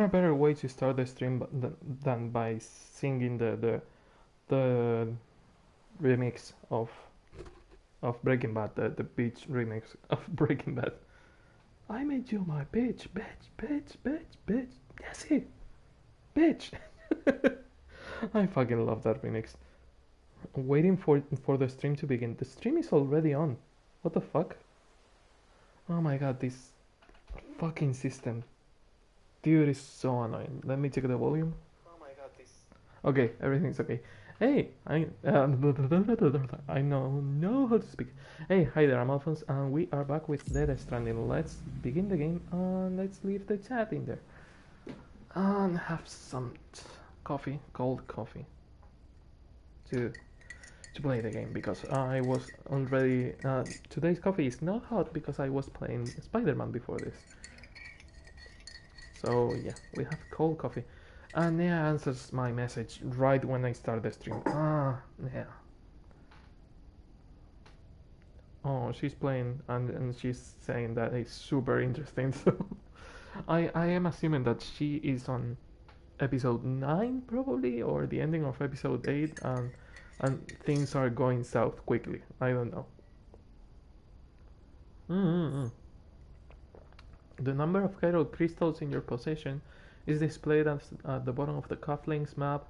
what a better way to start the stream than by singing the remix of Breaking Bad, the beach remix of Breaking Bad. I made you my bitch, bitch, bitch, bitch, bitch. Yes, it, bitch. I fucking love that remix. I'm waiting for the stream to begin. The stream is already on. What the fuck? Oh my god, this fucking system. Dude, is so annoying. Let me check the volume. Oh my god, this. Okay, everything's okay. Hey, I know how to speak. Hey, hi there, I'm Alphonse, and we are back with Dead Stranding. Let's begin the game, and let's leave the chat in there. And have some coffee, cold coffee, to play the game, because I was already... today's coffee is not hot because I was playing Spider-Man before this. So yeah, we have cold coffee. And Nea answers my message right when I start the stream. Ah, yeah. Oh, she's playing and she's saying that it's super interesting. So I am assuming that she is on episode 9 probably, or the ending of episode 8, and things are going south quickly. I don't know. Mm-hmm. The number of chiral crystals in your possession is displayed at the bottom of the cufflinks map.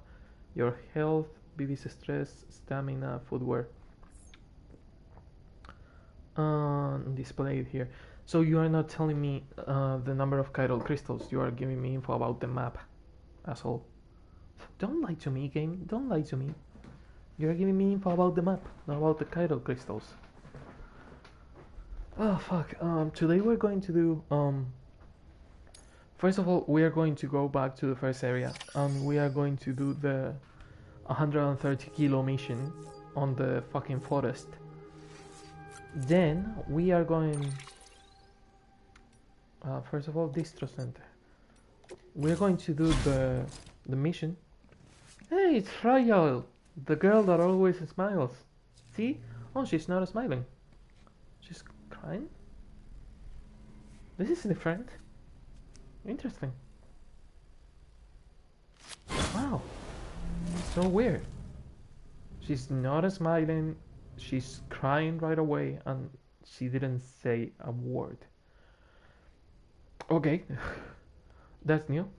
Your health, BB's stress, stamina, footwear. Displayed here. So you are not telling me the number of chiral crystals. You are giving me info about the map, asshole. Don't lie to me, game. Don't lie to me. You are giving me info about the map, not about the chiral crystals. Oh fuck. Today we're going to do first of all, we are going to go back to the first area, and we are going to do the 130 kilo mission on the fucking forest. Then we are going first of all, distro center. We are going to do the mission. Hey, it's Fragile, the girl that always smiles. See? Oh, she's not smiling. She's crying. This is different. Interesting. Wow. So weird. She's not smiling. She's crying right away, and she didn't say a word. Okay. That's new.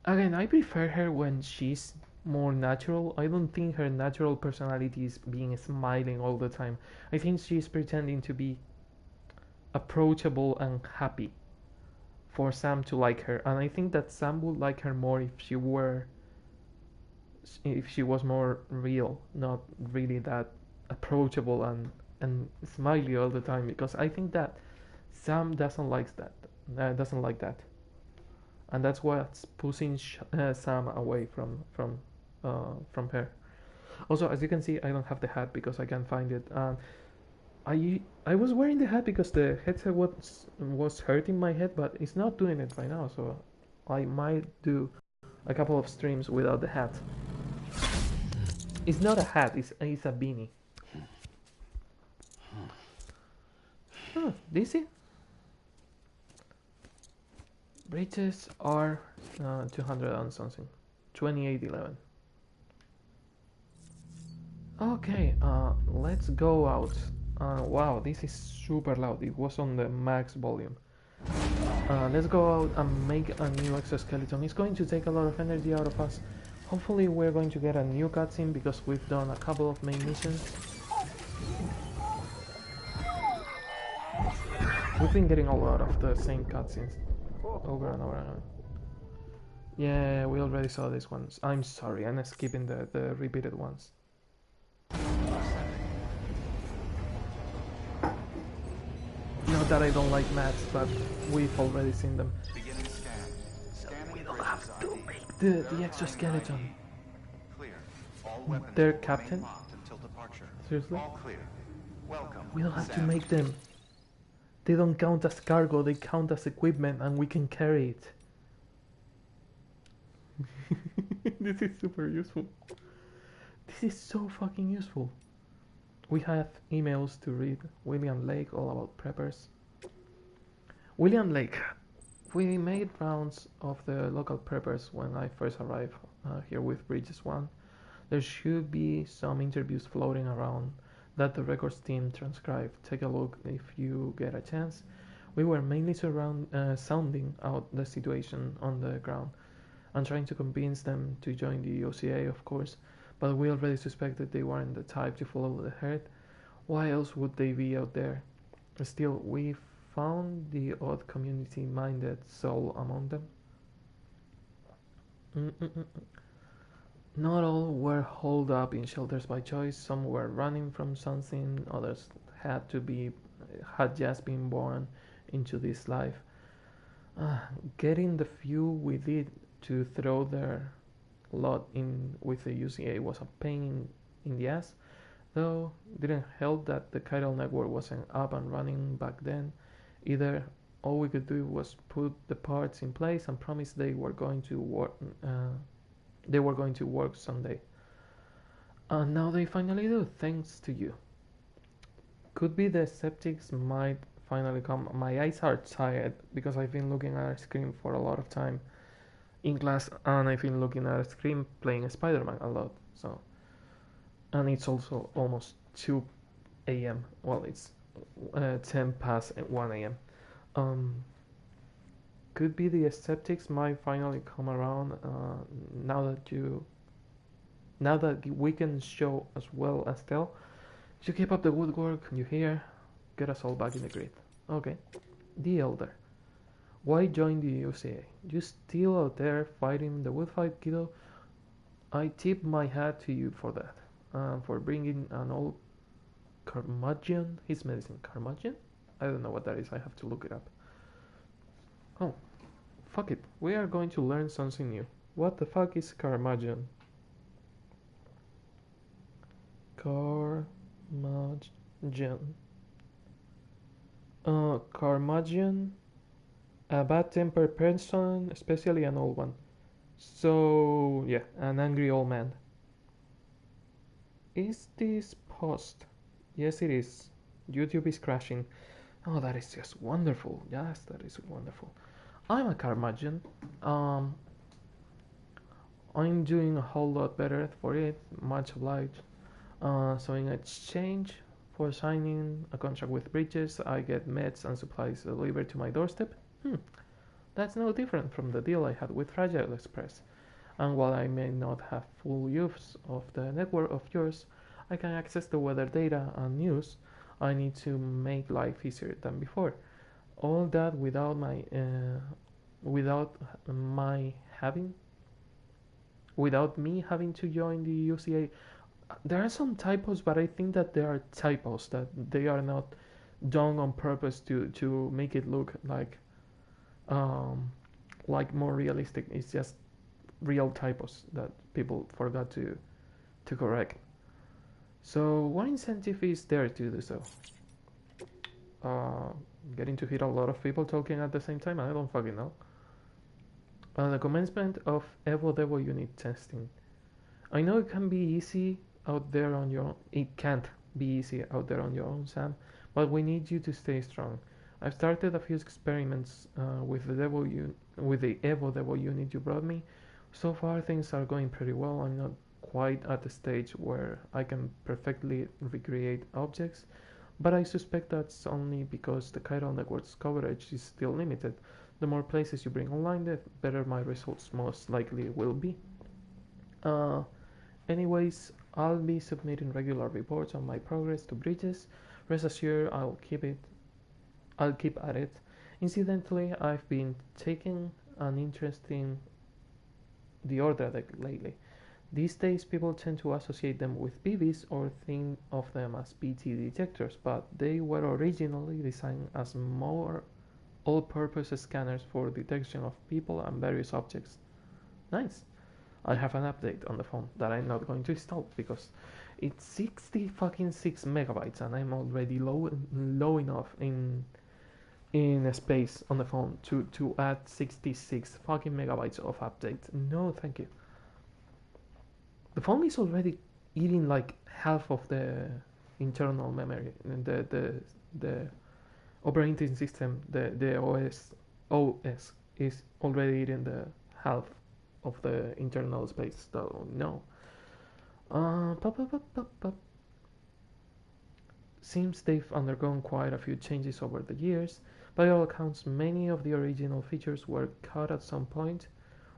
Again, I prefer her when she's more natural. I don't think her natural personality is being smiling all the time. I think she's pretending to be approachable and happy for Sam to like her, and I think that Sam would like her more if she was more real, not really that approachable and smiley all the time, because I think that Sam doesn't like that, and that's what's pushing Sam away from her. Also, as you can see, I don't have the hat because I can't find it. I was wearing the hat because the headset was hurting my head, but it's not doing it right now, so I might do a couple of streams without the hat. It's not a hat, it's a beanie. DC? Breaches are 200 and something. 2811. Okay, let's go out. Wow, this is super loud. It was on the max volume. Let's go out and make a new exoskeleton. It's going to take a lot of energy out of us. Hopefully we're going to get a new cutscene because we've done a couple of main missions. We've been getting a lot of the same cutscenes over and over and over. Yeah, we already saw these ones. I'm sorry, I'm skipping the repeated ones. Not that I don't like maps, but we've already seen them. We don't have to make the exoskeleton. Their captain? Seriously? We don't have to make them. They don't count as cargo, they count as equipment, and we can carry it. This is super useful. This is so fucking useful. We have emails to read. William Lake, all about preppers. William Lake. We made rounds of the local preppers when I first arrived here with Bridges 1. There should be some interviews floating around that the records team transcribed. Take a look if you get a chance. We were mainly sounding out the situation on the ground and trying to convince them to join the OCA, of course, but we already suspected they weren't the type to follow the herd. Why else would they be out there? Still, we found the odd community-minded soul among them. Mm-mm-mm. Not all were holed up in shelters by choice. Some were running from something. Others had just been born into this life. Uh, Getting the few we did to throw their lot in with the UCA was a pain in the ass. Though didn't help that the chiral network wasn't up and running back then either. All we could do was put the parts in place and promise they were going to work. They were going to work someday. And now they finally do, thanks to you. Could be the skeptics might finally come. My eyes are tired because I've been looking at a screen for a lot of time in class, and I've been looking at a screen playing Spider-Man a lot. So, and it's also almost 2 a.m. Well, it's 10 past 1 a.m. Um, could be the skeptics might finally come around now that we can show as well as tell. You keep up the woodwork, you hear, get us all back in the grid. Okay. The Elder. Why join the UCA? You still out there fighting the wood fight, kiddo? I tip my hat to you for that. For bringing an old curmudgeon, his medicine. Curmudgeon? I don't know what that is, I have to look it up. Oh, fuck it. We are going to learn something new. What the fuck is curmudgeon? Curmudgeon. Curmudgeon. A bad-tempered person, especially an old one. So, yeah, an angry old man. Is this post? Yes, it is. YouTube is crashing. Oh, that is just wonderful. Yes, that is wonderful. I'm a curmudgeon. I'm doing a whole lot better for it. Much obliged. So in exchange for signing a contract with Bridges, I get meds and supplies delivered to my doorstep. That's no different from the deal I had with Fragile Express. And while I may not have full use of the network of yours, I can access the weather data and news I need to make life easier than before. All that without me having to join the UCA. There are some typos, but I think that there are typos that they are not done on purpose to make it look like more realistic. It's just real typos that people forgot to correct. So what incentive is there to do so? Getting to hit a lot of people talking at the same time? I don't fucking know. The commencement of Evo Devo unit testing. I know it can be easy out there on your own. It can't be easy out there on your own, Sam, but we need you to stay strong. I've started a few experiments with the Evo Devo unit you brought me. So far things are going pretty well. I'm not quite at the stage where I can perfectly recreate objects, but I suspect that's only because the chiral network's coverage is still limited. The more places you bring online, the better my results most likely will be. Anyways, I'll be submitting regular reports on my progress to Bridges. Rest assured, I'll keep at it. Incidentally, I've been taking an interest in the Order deck lately. These days, people tend to associate them with BBs or think of them as BT detectors, but they were originally designed as more all-purpose scanners for detection of people and various objects. Nice. I have an update on the phone that I'm not going to install because it's 60 fucking 6 megabytes and I'm already low enough in space on the phone to add 66 fucking megabytes of updates. No, thank you. The phone is already eating like half of the internal memory, the operating system, the OS is already eating the half of the internal space. So no. Pop, pop, pop, pop, pop. Seems they've undergone quite a few changes over the years. By all accounts, many of the original features were cut at some point.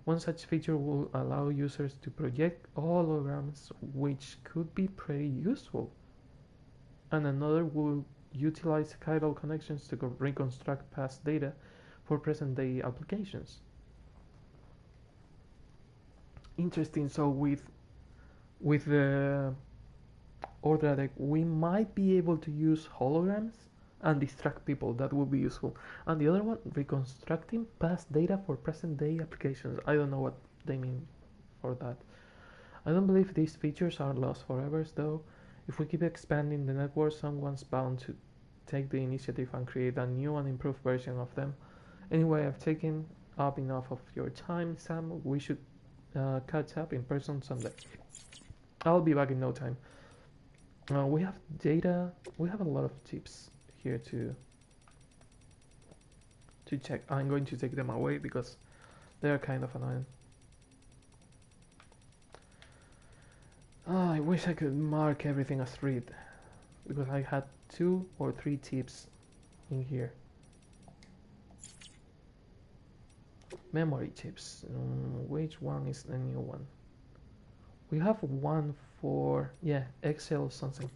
One such feature will allow users to project holograms, which could be pretty useful. And another will utilize chiral connections to reconstruct past data for present-day applications. Interesting. So with the Ordra deck, we might be able to use holograms and distract people. That would be useful. And the other one, reconstructing past data for present-day applications. I don't know what they mean for that. I don't believe these features are lost forever, though. If we keep expanding the network, someone's bound to take the initiative and create a new and improved version of them. Anyway, I've taken up enough of your time, Sam. We should catch up in person someday. I'll be back in no time. We have data. We have a lot of tips here to check. I'm going to take them away because they are kind of annoying. I wish I could mark everything as read because I had 2 or 3 tips in here. Memory chips. Which one is the new one? We have one for, yeah, Excel something.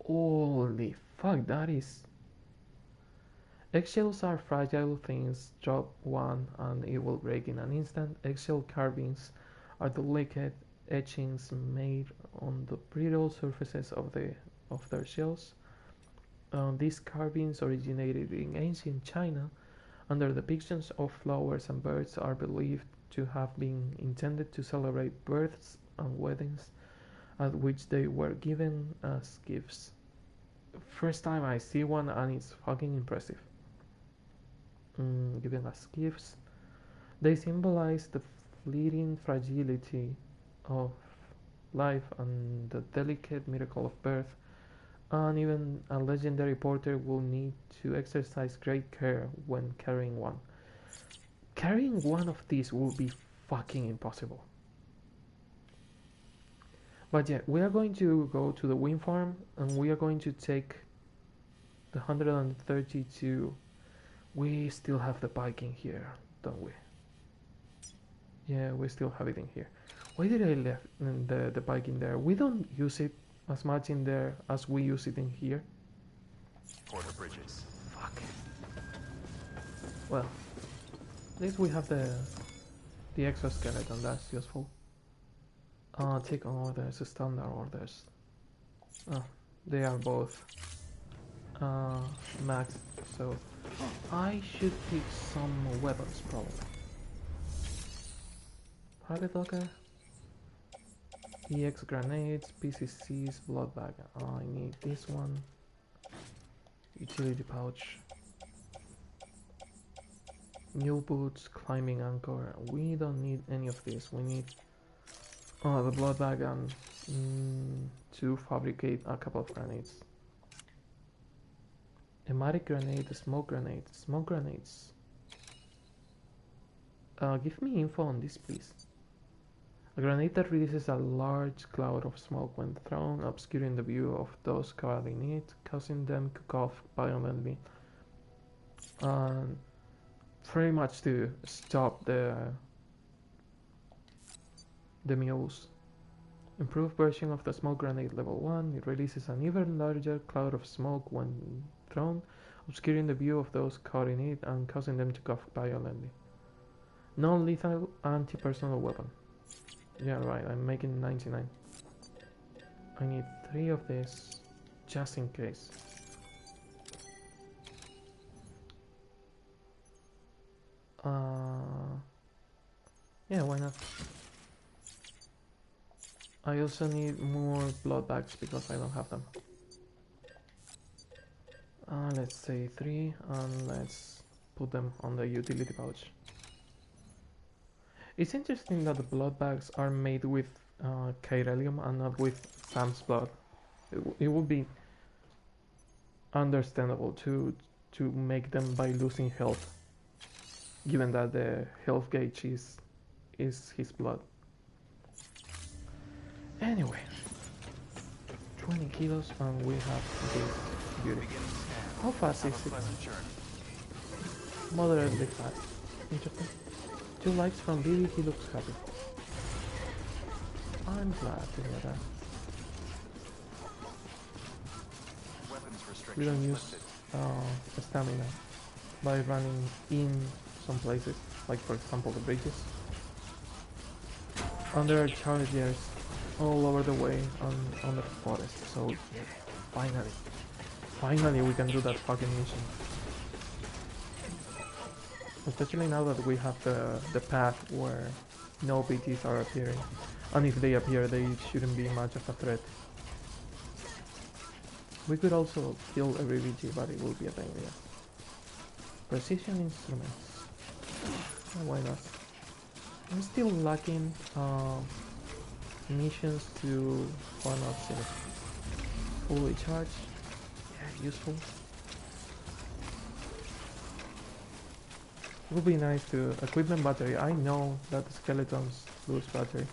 Holy fuck, that is... Eggshells are fragile things. Drop one and it will break in an instant. Eggshell carvings are delicate etchings made on the brittle surfaces of their shells. These carvings originated in ancient China, and their depictions of flowers and birds are believed to have been intended to celebrate births and weddings, at which they were given as gifts. First time I see one and it's fucking impressive. Given as gifts, they symbolize the fleeting fragility of life and the delicate miracle of birth, and even a legendary porter will need to exercise great care when carrying one. Carrying one of these will be fucking impossible. But yeah, we are going to go to the wind farm and we are going to take the 132. We still have the bike in here, don't we? Yeah, we still have it in here. Why did I left the bike in there? We don't use it as much in there as we use it in here. For the bridges. Fuck. Well, at least we have the exoskeleton. That's useful. Take on orders, standard orders. They are both max, so I should pick some weapons probably. Private locker, EX grenades, PCCs, blood bag. I need this one. Utility pouch. Mule boots, climbing anchor. We don't need any of this. We need the blood bag and to fabricate a couple of grenades. Hematic grenade, smoke grenade, smoke grenades. Give me info on this, please. A grenade that releases a large cloud of smoke when thrown, obscuring the view of those caught in it, causing them to cough violently. Pretty much to stop the mules. Improved version of the smoke grenade level 1. It releases an even larger cloud of smoke when thrown, obscuring the view of those caught in it and causing them to cough violently. Non-lethal anti-personnel weapon. Yeah, right, I'm making 99. I need 3 of this, just in case. Yeah, why not? I also need more blood bags because I don't have them. Let's say 3 and let's put them on the utility pouch. It's interesting that the blood bags are made with chiralium and not with Sam's blood. It would be understandable to make them by losing health. given that the health gauge is his blood. Anyway, 20 kilos and we have this beauty. How fast is it? Moderately fast. Interesting. 2 likes from Billy, he looks happy. I'm glad to hear that. We don't use stamina by running in some places, like for example the bridges. And there are chargers all over the way on the forest, so yeah, finally we can do that fucking mission. Especially now that we have the path where no BTs are appearing. And if they appear, they shouldn't be much of a threat. We could also kill every BT, but it will be a pain, yeah. Precision instruments. Why not? I'm still lacking missions to why not see it. Fully charged. Yeah, useful. It would be nice to equipment battery. I know that the skeletons lose battery.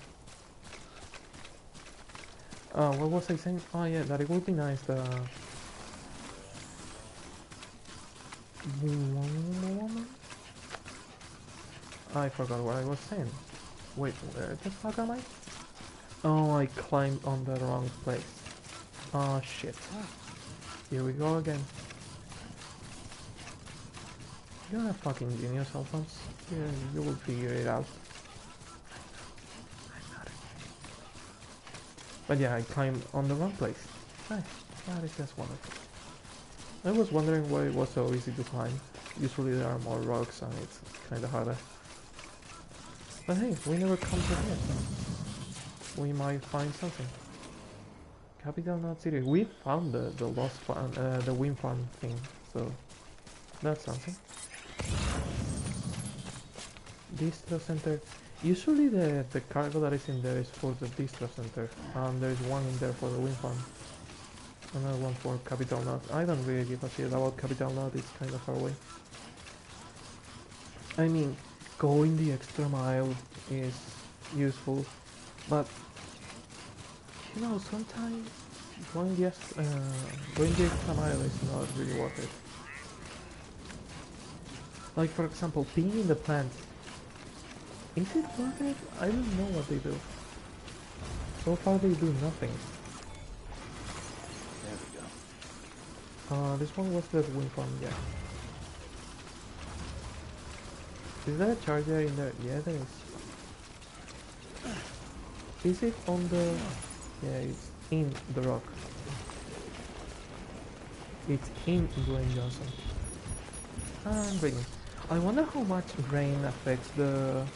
What was I saying? Oh yeah, that it would be nice to... I forgot what I was saying. Wait, where the fuck am I? Oh, I climbed on the wrong place. Oh shit. Here we go again. You're a fucking genius, Alphonse. Yeah, you will figure it out. But yeah, I climbed on the wrong place. Nice. That is just wonderful. I was wondering why it was so easy to climb. Usually there are more rocks and it's kinda harder. But hey, we never come to here, so we might find something. Capital Knot City. We found the lost farm, the wind farm thing, so that's something. Distro center. Usually the cargo that is in there is for the distro center, and there's one in there for the wind farm. Another one for Capital Knot. I don't really give a shit about Capital Knot, it's kind of far away. I mean, going the extra mile is useful, but you know, sometimes going the extra mile is not really worth it. Like for example, being in the plant. Is it worth it? I don't know what they do. So far they do nothing. There we go. This one was the wind farm, yeah. Is there a charger in there? Yeah, there is. Is it on the... Yeah, it's in the rock. It's in Dwayne Johnson. I'm reading. I wonder how much rain affects the...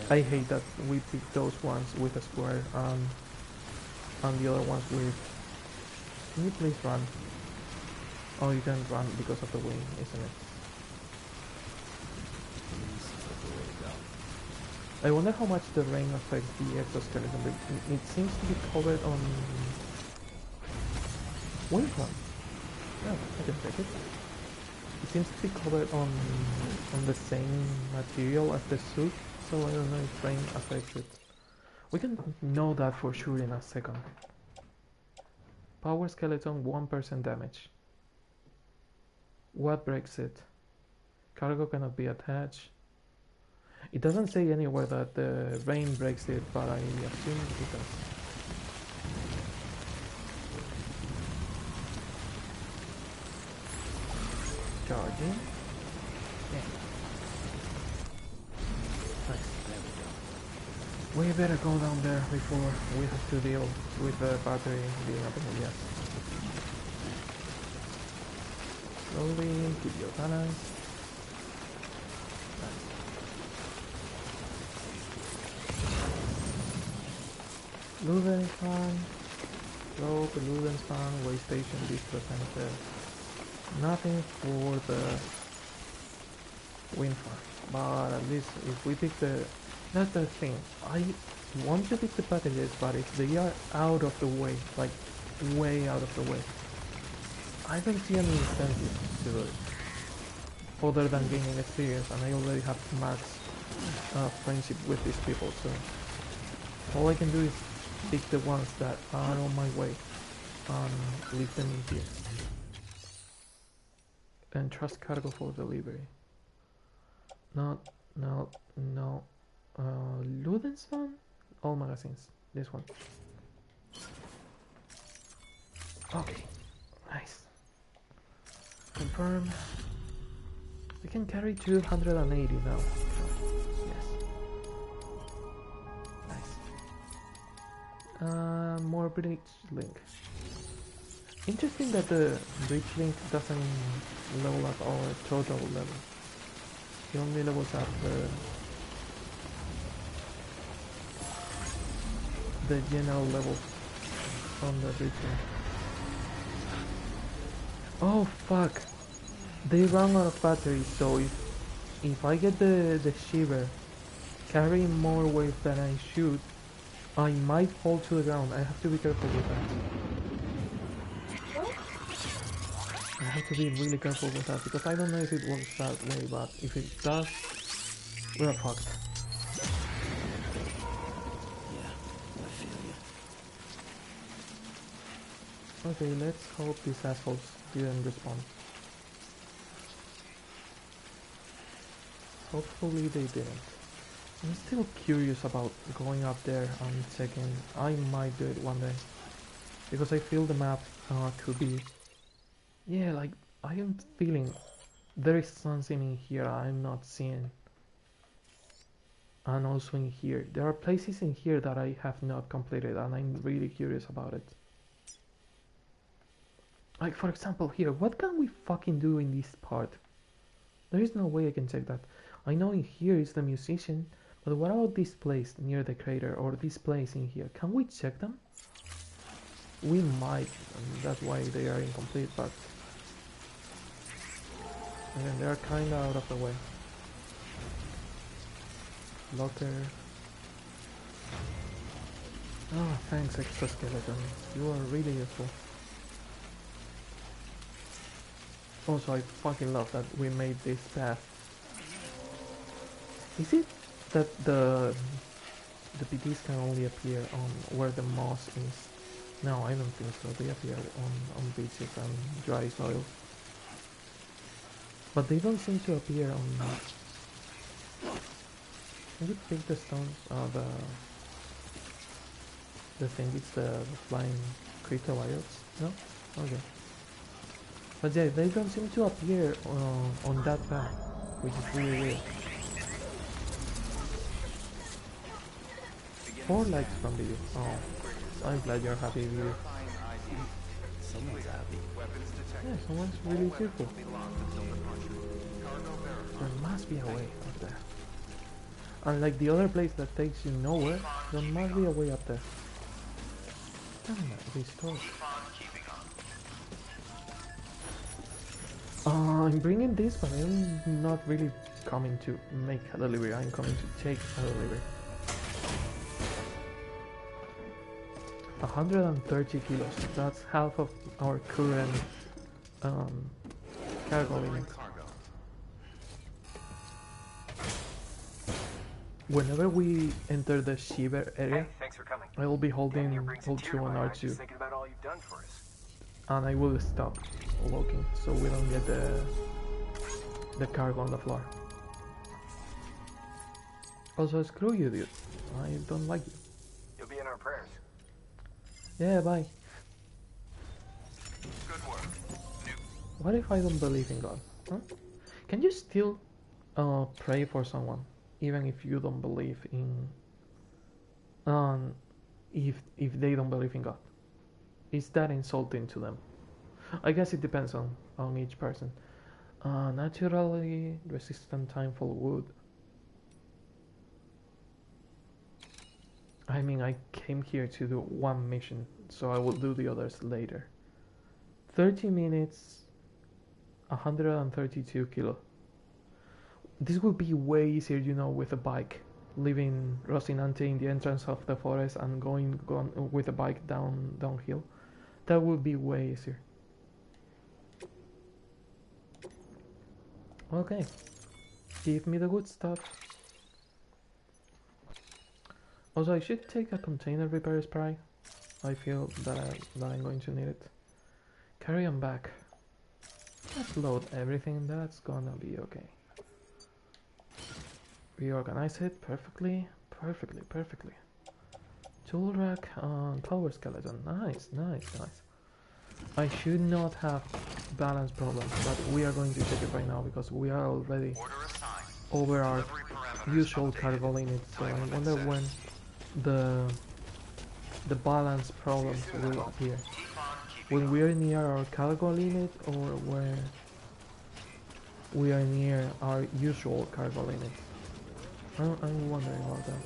I hate that we pick those ones with a square and the other ones with... Can you please run? Oh, you can't run because of the wind, isn't it? I wonder how much the rain affects the exoskeleton. It seems to be covered on... Wind farm. Yeah, I can take it. It seems to be covered on the same material as the suit, so I don't know if rain affects it. We can know that for sure in a second. Power skeleton 1% damage. What breaks it? Cargo cannot be attached. It doesn't say anywhere that the rain breaks it, but I assume it does. Charging. Yeah. Nice. There we go. We better go down there before we have to deal with the battery being up in the gas. Slowly, keep your balance. Nice. Luden fan. Rope, Luden fan, way station, distro center. Nothing for the wind farm, but at least if we pick the... That's the thing, I want to pick the packages, but if they are out of the way, like way out of the way, I don't see any incentive to do it. other than gaining experience, and I already have max friendship with these people, so all I can do is pick the ones that are on my way and leave them in here. And trust cargo for delivery. No. Ludens one? All magazines. This one. Okay. Nice. Confirm. We can carry 280 now. Yes. Nice. More bridge link. Interesting that the bridge link doesn't level up our total level. It only levels up the general level on the bridge link. Oh fuck! They run out of batteries, so if I get the shiver carrying more weight than I should, I might fall to the ground. I have to be careful with that. I have to be really careful with that because I don't know if it works that way, but if it does, we're fucked. Yeah, I feel you. Okay, let's hope these assholes didn't respond. Hopefully they didn't. I'm still curious about going up there and checking. I might do it one day. Because I feel the map could be... Yeah, like, I am feeling there is something in here I'm not seeing. And also in here. There are places in here that I have not completed and I'm really curious about it. Like, for example, here, what can we fucking do in this part? There is no way I can check that. I know in here is the musician, but what about this place near the crater or this place in here? Can we check them? We might, and that's why they are incomplete, but again, they are kinda out of the way. Locker. Oh, thanks, exoskeleton. You are really useful. Also, I fucking love that we made this path. Is it that the PTs can only appear on where the moss is? No, I don't think so. They appear on beaches and dry soil. But they don't seem to appear on... Can you pick the stones? The thing is the flying cryptovials? No? Okay. But yeah, they don't seem to appear on that path, which is really weird. 4 likes from the... Oh, I'm glad you're happy with you. Someone's happy. Yeah, someone's really cheerful. There must be a way up there. Unlike the other place that takes you nowhere, there must be a way up there. Damn it, restore. I'm bringing this, but I'm not really coming to make a delivery. I'm coming to take a delivery. 130 kilos. That's half of our current cargo limit. Whenever we enter the Shiver area, I will be holding L2 on R2. And I will stop walking so we don't get the cargo on the floor. Also, screw you, dude. I don't like you. You'll be in our prayers. Yeah, bye. Good work. What if I don't believe in God? Huh? Can you still pray for someone even if you don't believe in if they don't believe in God? Is that insulting to them? I guess it depends on each person. Naturally resistant time for wood. I mean, I came here to do one mission, so I will do the others later. 30 minutes, 132 kilo. This would be way easier, you know, with a bike. Leaving Rocinante in the entrance of the forest and going with a bike downhill. That would be way easier. Okay, give me the good stuff. Also, I should take a container repair spray. I feel that I'm going to need it. Carry on back. Let's load everything. That's gonna be okay. Reorganize it perfectly. Perfectly. Tool rack and power skeleton. Nice. I should not have balance problems, but we are going to check it right now because we are already over our usual cargo limit. So I wonder when the balance problems will appear. When we are near our cargo limit or when we are near our usual cargo limit. I'm wondering about that.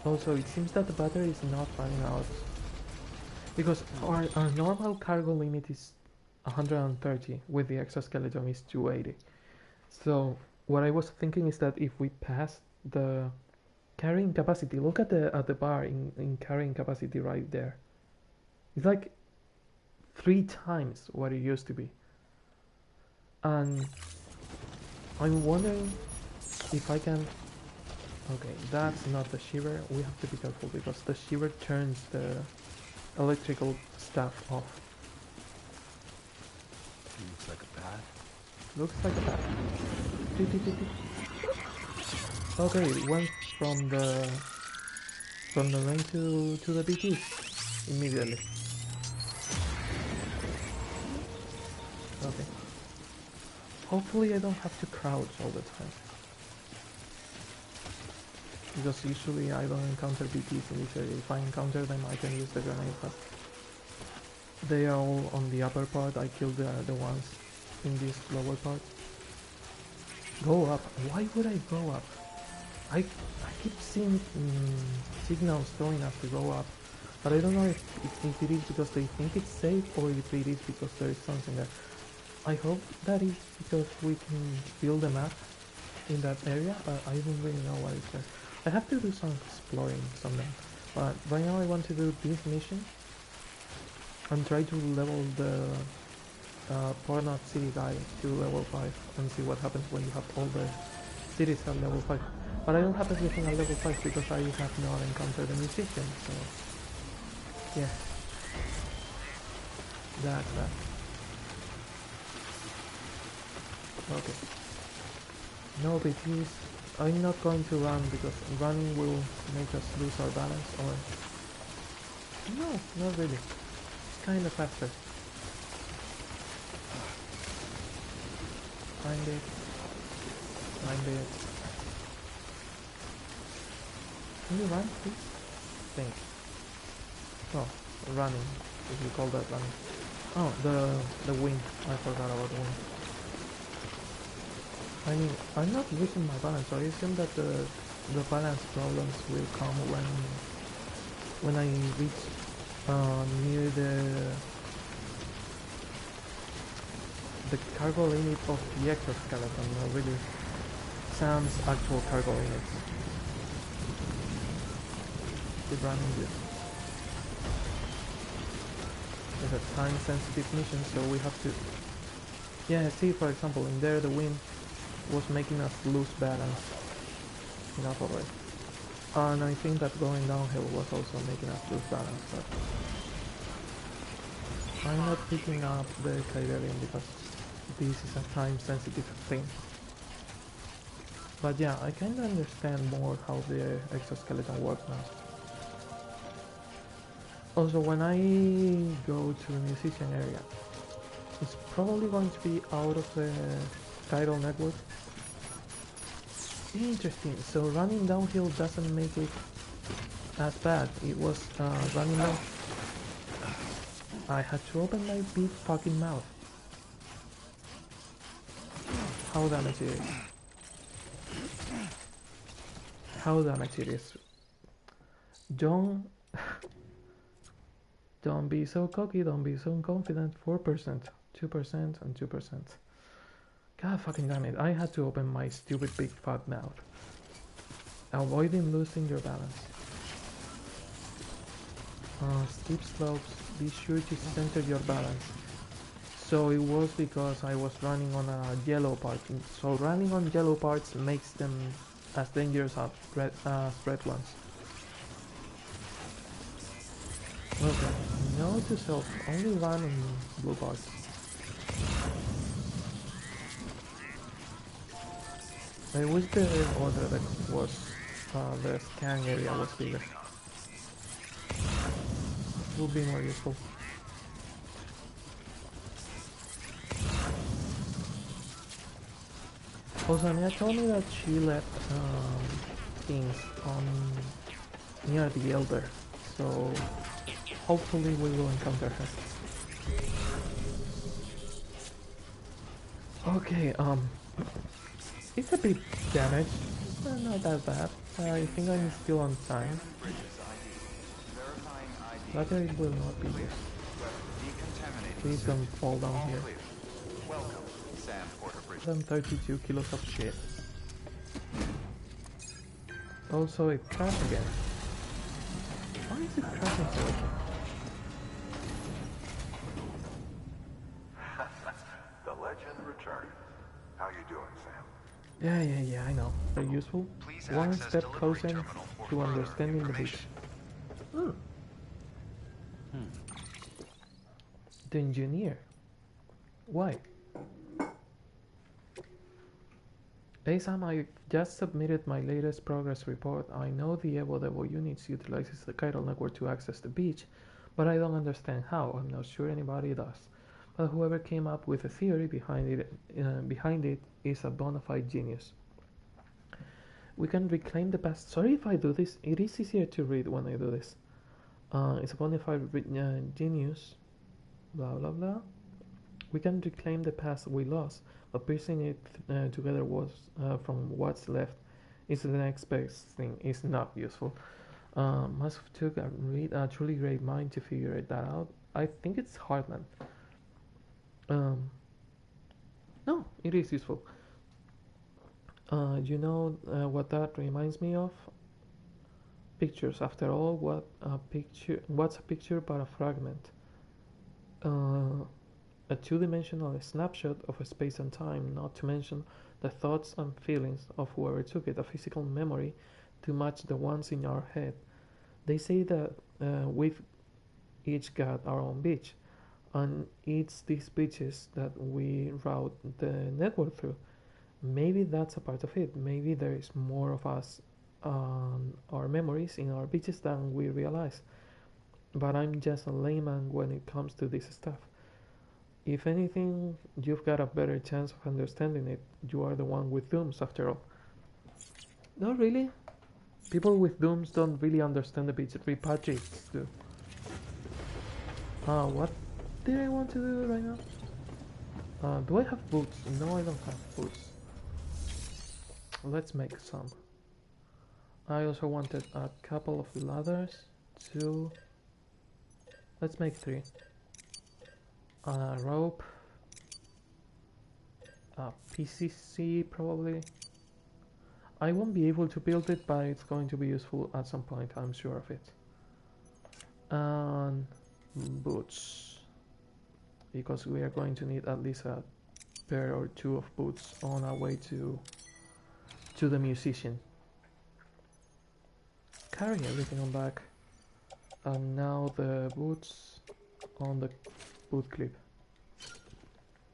Also, it seems that the battery is not running out because our normal cargo limit is 130 with the exoskeleton is 280. So what I was thinking is that if we pass the carrying capacity, look at the bar in carrying capacity right there. It's like 3 times what it used to be. And I'm wondering if I can... Okay, that's not the shiver. We have to be careful because the shiver turns the electrical stuff off. Looks like a path. Looks like a path. Okay, it went from the lane to the BTs immediately. Okay. Hopefully I don't have to crouch all the time. Because usually I don't encounter BTs in this area. If I encounter them I can use the grenade, but they are all on the upper part. I killed the ones in this lower part. Go up. Why would I go up? I keep seeing signals telling us to go up, but I don't know if it is because they think it's safe or if it is because there is something there. I hope that is because we can build a map in that area, but I don't really know what is there. I have to do some exploring someday, but right now I want to do this mission and try to level the Portnot City guy to level 5 and see what happens when you have all the cities at level 5. But I don't have everything at level 5 because I have not encountered a musician, so yeah. That's that. Okay. No BTs. I'm not going to run because running will make us lose our balance, or... No, not really. It's kinda faster. Find it. Can you run, please? Thanks. Oh, running. If you call that running. Oh, the wing. I forgot about the wing. I mean, I'm not losing my balance, so I assume that the balance problems will come when I reach near the cargo limit of the exoskeleton, not really Sam's actual cargo limits. Keep running this. It's a time-sensitive mission, so we have to... Yeah, see, for example, in there the wind was making us lose balance enough already. And I think that going downhill was also making us lose balance, but I'm not picking up the Kyberian because this is a time-sensitive thing. But yeah, I kinda understand more how the exoskeleton works now. Also, when I go to the musician area, it's probably going to be out of the tidal network. Interesting, so running downhill doesn't make it as bad. It was running down... I had to open my big fucking mouth. How damaged it is. How damaged it is. Don't be so cocky, don't be so confident. 4%, 2% and 2%. God fucking damn it, I had to open my stupid big fat mouth. Avoiding losing your balance. Steep slopes, be sure to center your balance. So it was because I was running on a yellow part. So running on yellow parts makes them as dangerous as red ones. Okay, note to self, only run on blue parts. I wish the order that was the scan area was bigger. It would be more useful. Also, Nia told me that she left things on near the Elder, so hopefully we will encounter her. Okay, it's a bit damaged, but not that bad. I think I'm still on time. Battery will not be used. Please don't fall down here. Than 32 kilos of shit. Also, it crashed again. Why is it crashing so often? The legend returned. How you doing, Sam? Yeah, I know. They're useful. One step closer to understanding the beach. Hmm. The engineer. Why? Hey Sam, I just submitted my latest progress report. I know the Evo units utilizes the chiral network to access the beach, but I don't understand how. I'm not sure anybody does. But whoever came up with the theory behind it is a bona fide genius. We can reclaim the past. Sorry if I do this. It is easier to read when I do this. It's a bona fide genius. Blah blah blah. We can reclaim the past we lost, but piecing it together from what's left is the next best thing. It's not useful. Must have took a truly great mind to figure that out. I think it's Heartland. No, it is useful. You know what that reminds me of? Pictures. After all, what's a picture but a fragment? A two-dimensional snapshot of a space and time, not to mention the thoughts and feelings of whoever took it, a physical memory to match the ones in our head. They say that we've each got our own beach, and it's these beaches that we route the network through. Maybe that's a part of it. Maybe there is more of us our memories in our beaches than we realize. But I'm just a layman when it comes to this stuff. If anything, you've got a better chance of understanding it. You are the one with dooms, after all. Not really. People with dooms don't really understand the beach. Repatriates do. What did I want to do right now? Do I have boots? No, I don't have boots. Let's make some. I also wanted a couple of ladders. 2. Let's make 3. A rope. A PCC probably. I won't be able to build it, but it's going to be useful at some point, I'm sure of it. And boots. Because we are going to need at least a pair or 2 of boots on our way to the musician. Carry everything on back. And now the boots on the boot clip.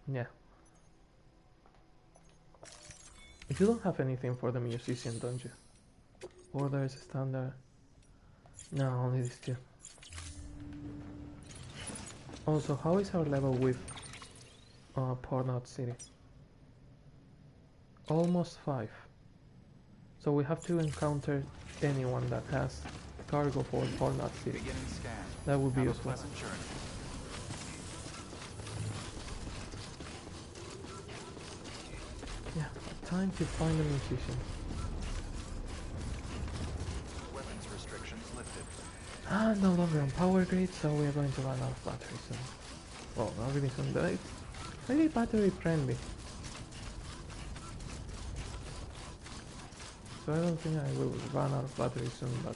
Yeah. You don't have anything for the musician, don't you? Or there's a standard. No, only these 2. Also, how is our level with Portnot City? Almost 5. So we have to encounter anyone that has cargo for Portnot City. That would be useful. Yeah, time to find a musician. Weapons restrictions lifted. No longer on power grid, so we are going to run out of battery soon. Well, not really soon, but it's very battery friendly. So I don't think I will run out of battery soon, but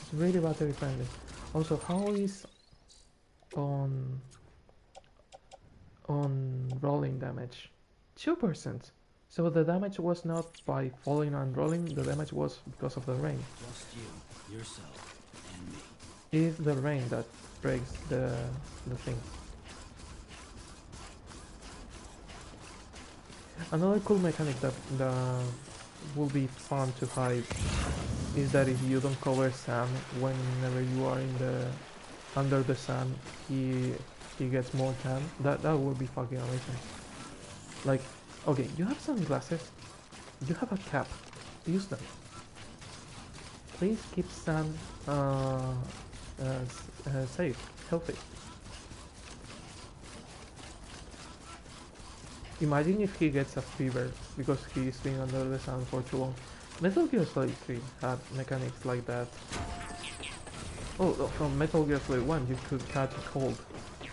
it's really battery friendly. Also, how is on on rolling damage. 2%. So the damage was not by falling and rolling, the damage was because of the rain. Just you, yourself, and me. It is the rain that breaks the thing. Another cool mechanic that will be fun to hide is that if you don't cover Sam whenever you are in the under the sun, he gets more tan. That would be fucking amazing. Like, okay, you have sunglasses, you have a cap, use them. Please keep Sam safe, healthy. Imagine if he gets a fever because he's been under the sun for too long. Metal Gear Solid 3 had mechanics like that. Oh, from Metal Gear Solid 1 you could catch a cold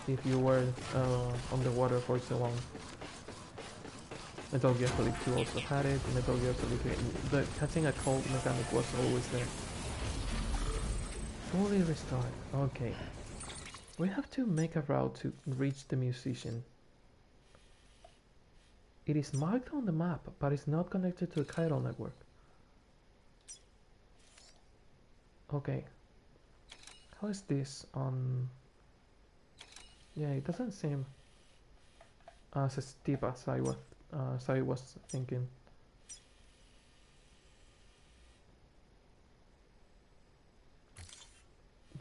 if you were on the water for so long. Metal Gear Solid 2 also had it, Metal Gear Solid 3. The catching a cold mechanic was always there. Fully restored. Okay. We have to make a route to reach the musician. It is marked on the map, but it's not connected to the chiral network. Okay. How is this on... Yeah, it doesn't seem as steep as I was thinking.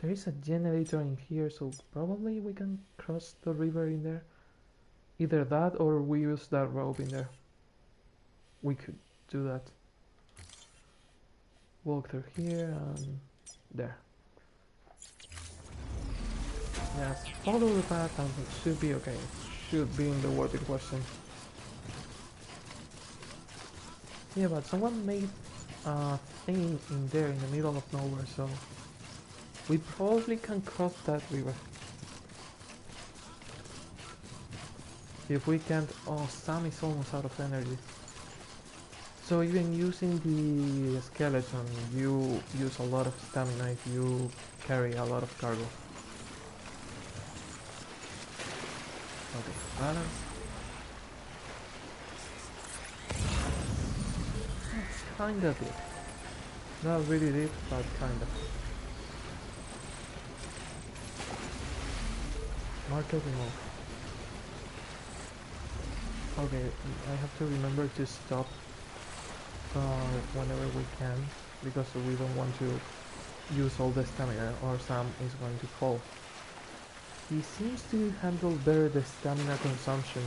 There is a generator in here, so probably we can cross the river in there. Either that or we use that rope in there. We could do that. Walk through here and there. Yes, follow the path and it should be okay. Should be in the water question. Yeah, but someone made a thing in there in the middle of nowhere, so we probably can cross that river. If we can't... Oh, Sam is almost out of energy. So even using the skeleton, you use a lot of stamina if you carry a lot of cargo. Okay, balance. That's kinda deep. Not really deep, but kinda. Marker removed. Okay, I have to remember to stop whenever we can, because we don't want to use all the stamina or Sam is going to fall. He seems to handle better the stamina consumption,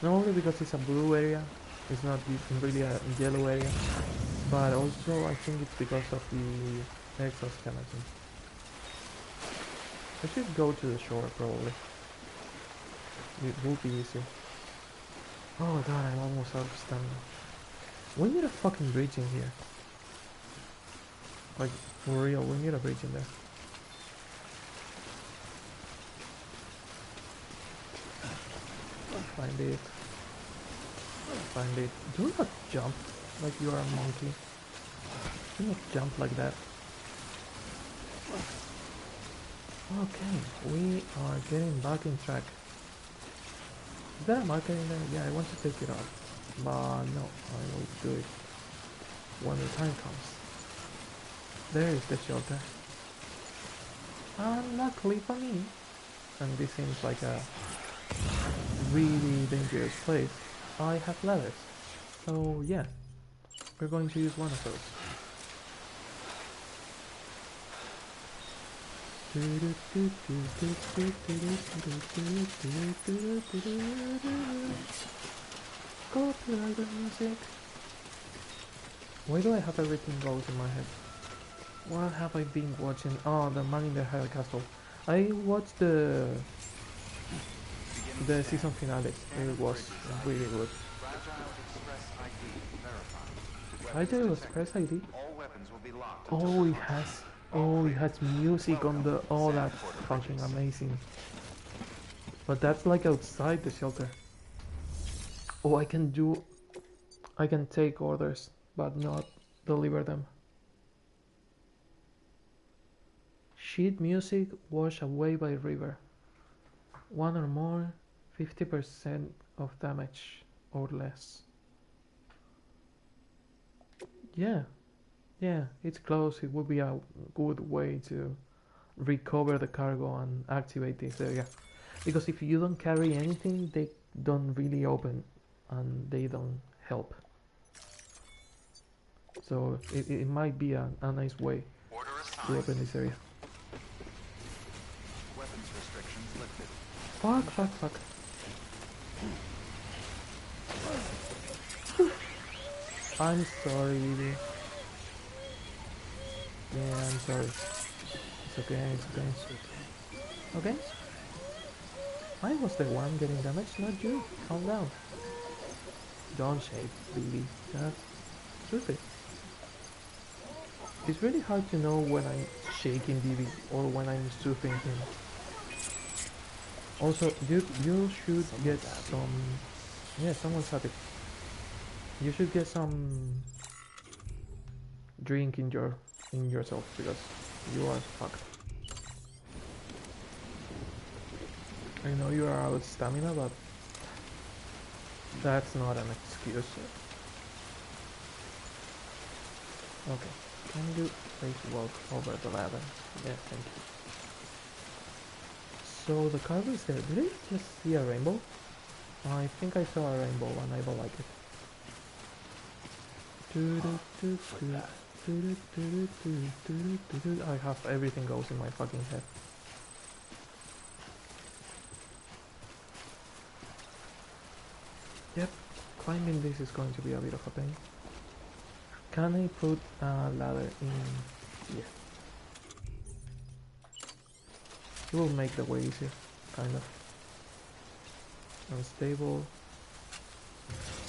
not only because it's a blue area, it's not really a yellow area, but also I think it's because of the exoskeleton. I should go to the shore probably. It will be easy. Oh god, I'm almost out of stamina. We need a fucking bridge in here. Like, for real, we need a bridge in there. Find it. Find it. Do not jump like you are a monkey. Do not jump like that. Okay, we are getting back in track. Is there a marker in there? Yeah, I want to take it off. But no, I will do it when the time comes. There is the shelter. And luckily for me, and this seems like a really dangerous place, I have ladders. So yeah, we're going to use one of those. Copyright music. Why do I have everything goes in my head? What have I been watching? Oh, the Man in the High Castle. I watched the season finale. It was really good. Fragile Express ID. Oh, it has. Oh, it has music on the. Oh, that's fucking amazing. But that's like outside the shelter. Oh, I can do. I can take orders, but not deliver them. Sheet music washed away by river. One or more 50% of damage or less. Yeah, yeah, it's close. It would be a good way to recover the cargo and activate this area. Because if you don't carry anything, they don't really open and they don't help. So it might be a nice way Order to assigned. open this area. Weapons restrictions lifted. Fuck, fuck, fuck. I'm sorry, Vivi. Yeah, I'm sorry. It's okay, it's okay. It's okay. Okay? I was the one getting damaged, not you. Calm down. Don't shake, Vivi. That's stupid. It's really hard to know when I'm shaking Vivi or when I'm soothing him. Also, you should get Someone's happy. some... Yeah, someone's happy. You should get some drink in yourself because you are fucked. I know you are out of stamina, but that's not an excuse. Okay, can you please walk over the ladder? Yeah, thank you. So the cargo is there. Did I just see a rainbow? I think I saw a rainbow and I don't like it. I have everything goes in my fucking head. Yep, climbing this is going to be a bit of a pain. Can I put a ladder in here? It will make the way easier, kind of. Unstable.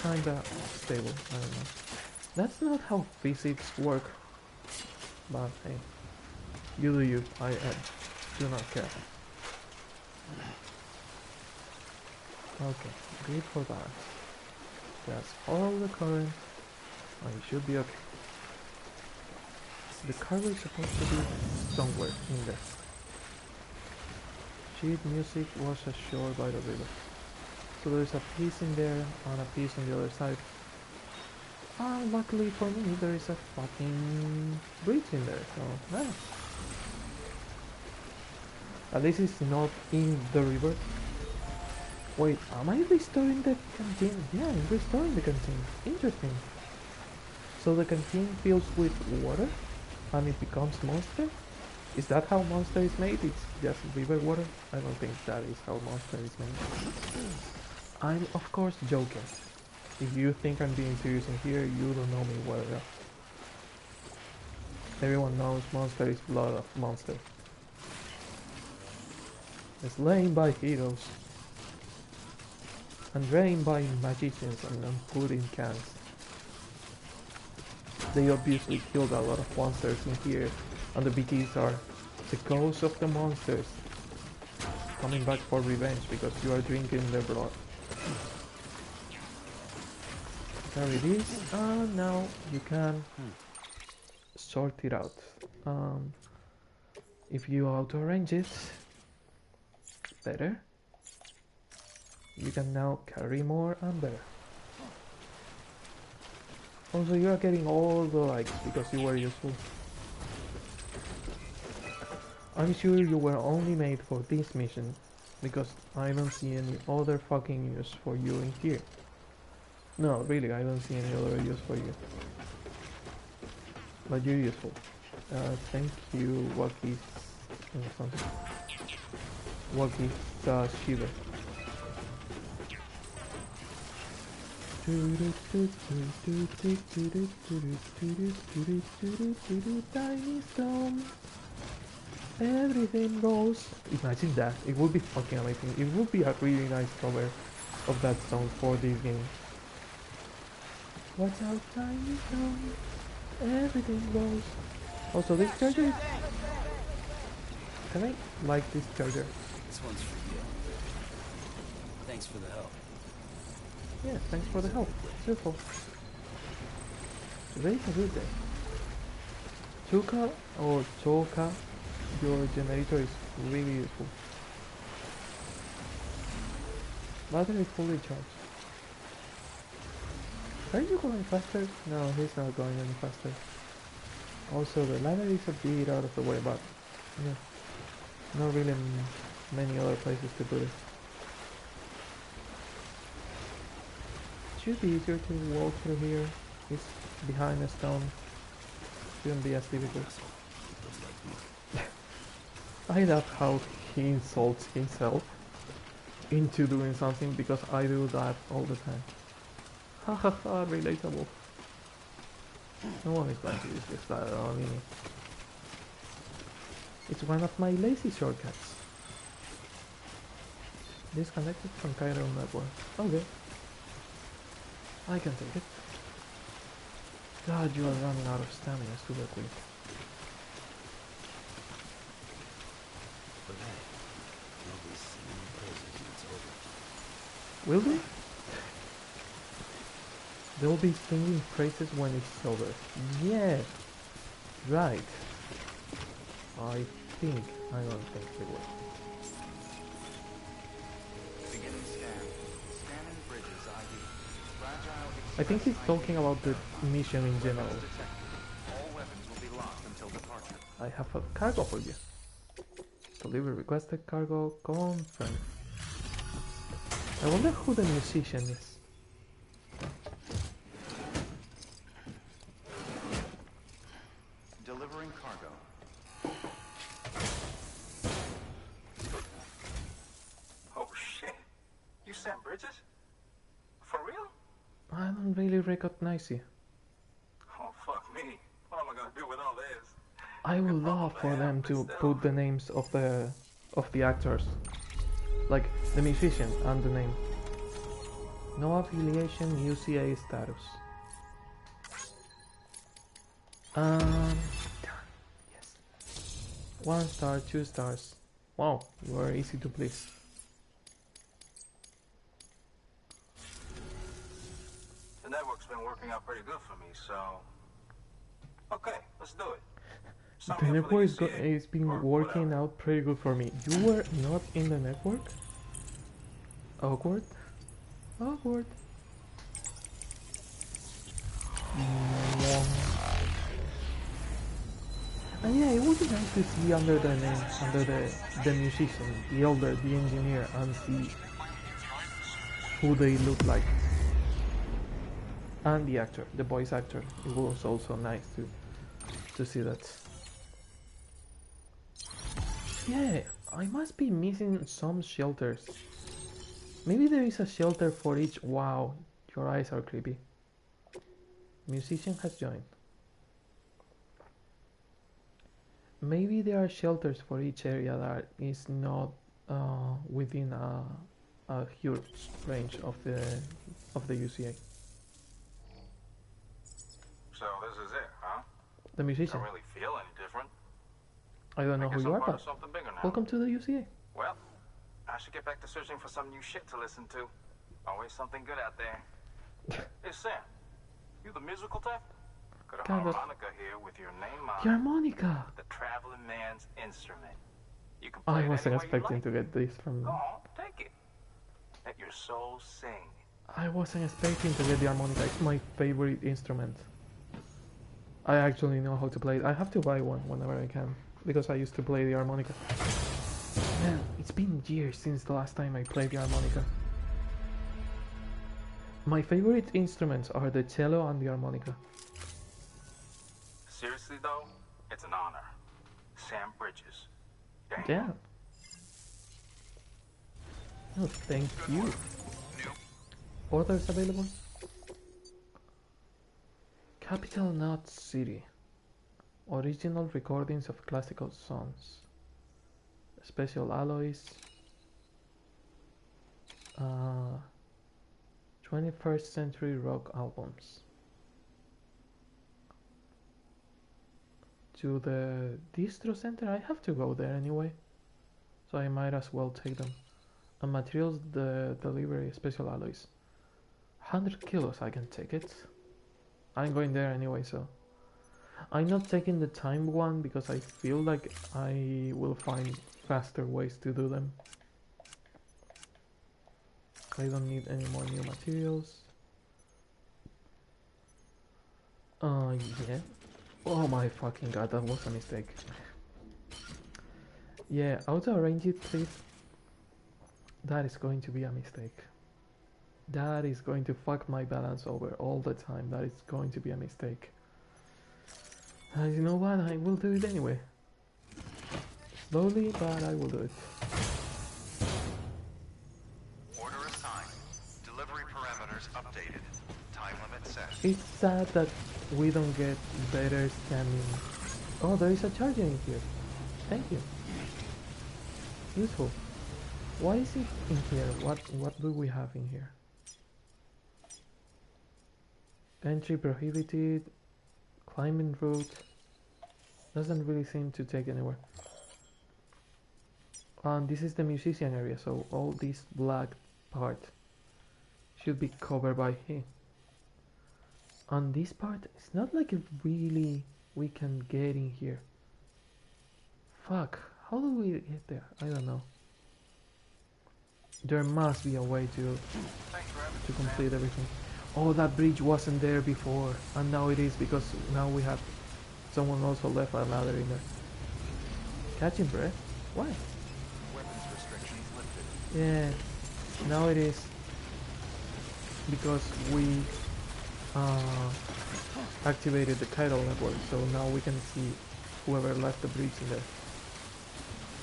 Kinda stable, I don't know. That's not how physics work. But hey, you do you, I do not care. Okay, good for that. Just follow the current and you should be okay. The cargo is supposed to be somewhere in there. Sheet music was ashore by the river. So there's a piece in there and a piece on the other side. Luckily for me, there is a fucking bridge in there, so nice. At least it's not in the river. Wait, am I restoring the canteen? Yeah, I'm restoring the canteen. Interesting. So the canteen fills with water and it becomes Monster? Is that how Monster is made? It's just river water? I don't think that is how Monster is made. I'm of course joking. If you think I'm being serious in here, you don't know me well enough. Everyone knows Monster is blood of Monster. Slain by heroes. And drained by magicians and put in cans. They obviously killed a lot of monsters in here, and the biggies are the ghosts of the monsters coming back for revenge because you are drinking their blood. Carry this, and now you can sort it out. If you auto-arrange it better, you can now carry more and better. Also, you are getting all the likes because you were useful. I'm sure you were only made for this mission because I don't see any other fucking use for you in here. No, really, I don't see any other use for you. But you're useful. Thank you, Waki. Something. Waki Shiva. Tiny stone. Everything goes. Imagine that. It would be fucking amazing. It would be a really nice cover of that song for this game. Watch out, tiny stone. Everything goes. Also, this charger is... Can I like this charger? This one's for you. Thanks for the help. Yeah, thanks for the help. It's useful. Today's a good day. Chuka or Choka, your generator is really useful. Battery fully charged. Are you going faster? No, he's not going any faster. Also, the ladder is a bit out of the way, but yeah, not really many other places to put it. It should be easier to walk through here. It's behind a stone. Shouldn't be as difficult. I love how he insults himself into doing something because I do that all the time. Ha ha ha, relatable. No one is going to use this ladder, only me. It's one of my lazy shortcuts. Disconnected from Cairo network. Okay. I can take it. God, you are running out of stamina super quick. But hey, we'll be singing praises when it's over. Will we? They'll be singing praises when it's over. Yeah, right. I think. I don't think they will. Beginning scan. Scanning bridges ID. Fragile I think he's express talking ID. about the mission in general. Weapons detected. All weapons will be locked until departure. I have a cargo for you. Delivery requested cargo confirmed. I wonder who the musician is. Delivering cargo. Oh shit! You sent bridges? For real? I don't really recognize you. Oh fuck me! What am I gonna do with all this? I would love for them to put the names of the actors, like the musician and the name. No affiliation, UCA status. Done. Yes. 1 star, 2 stars. Wow, you are easy to please. The network's been working out pretty good for me, so okay, let's do it. Sign The me up for network UCA, is been or working whatever. out pretty good for me. You were not in the network? Awkward? Awkward. And yeah, it would be nice to see under the name, under the musician, the older, the engineer, and see who they look like. And the actor, the voice actor. It was also nice to see that. Yeah, I must be missing some shelters. Maybe there is a shelter for each. Wow, your eyes are creepy. Musician has joined. Maybe there are shelters for each area that is not within a huge range of the UCA. So this is it, huh? The musician. Don't really feel any different. I don't know I who guess you I'm are, part of but something bigger now. welcome to the UCA. Well, I should get back to searching for some new shit to listen to. Always something good out there. Hey Sam, you the musical type? Got a Kind of. harmonica here with your name on The it. harmonica. The traveling man's instrument. You can play I it wasn't any way you expecting like. to get this from. Go on, take it. Let your soul sing. I wasn't expecting to get the harmonica. It's my favorite instrument. I actually know how to play it. I have to buy one whenever I can because I used to play the harmonica. Man, it's been years since the last time I played the harmonica. My favorite instruments are the cello and the harmonica. Seriously though, it's an honor. Sam Bridges. Damn. Yeah. Oh, thank you. Orders available? Capital Knot City. Original recordings of classical songs. Special alloys. 21st century rock albums. To the distro center? I have to go there anyway. So I might as well take them. And materials, the delivery, special alloys. 100 kilos, I can take it. I'm going there anyway, so I'm not taking the timed one because I feel like I will find faster ways to do them. I don't need any more new materials. Yeah. Oh my fucking god, that was a mistake. Yeah, auto arrange it, please. That is going to be a mistake. That is going to fuck my balance over all the time. That is going to be a mistake. You know what? I will do it anyway. Slowly, but I will do it. Order assigned. Delivery parameters updated. Time limit set. It's sad that we don't get better scanning. Oh, there is a charger in here. Thank you. Useful. Why is it in here? What do we have in here? Entry prohibited. Climbing route. Doesn't really seem to take anywhere. And this is the musician area, so all this black part should be covered by him. On this part, it's not like it really we can get in here. Fuck, how do we get there? I don't know. There must be a way to complete everything. Oh, that bridge wasn't there before, and now it is because now we have someone also left a ladder in there. Catching breath? Why? Weapons restrictions lifted. Yeah, now it is because we activated the chiral network, so now we can see whoever left the bridge in there.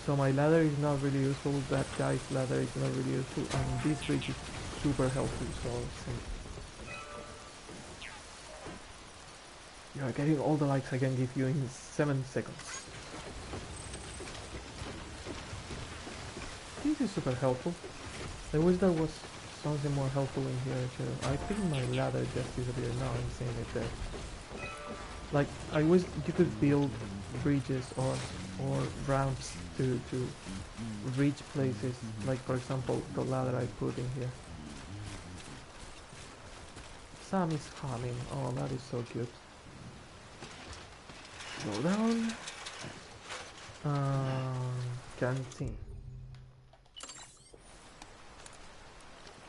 So my ladder is not really useful, that guy's ladder is not really useful, and this bridge is super helpful, so you are getting all the likes I can give you in 7 seconds. This is super helpful. I wish there was something more helpful in here too. I think my ladder just disappeared. Now I'm seeing it there. Like, I wish you could build bridges or ramps to reach places. Like, for example, the ladder I put in here. Sam is humming. Oh, that is so cute. Go down. Canteen.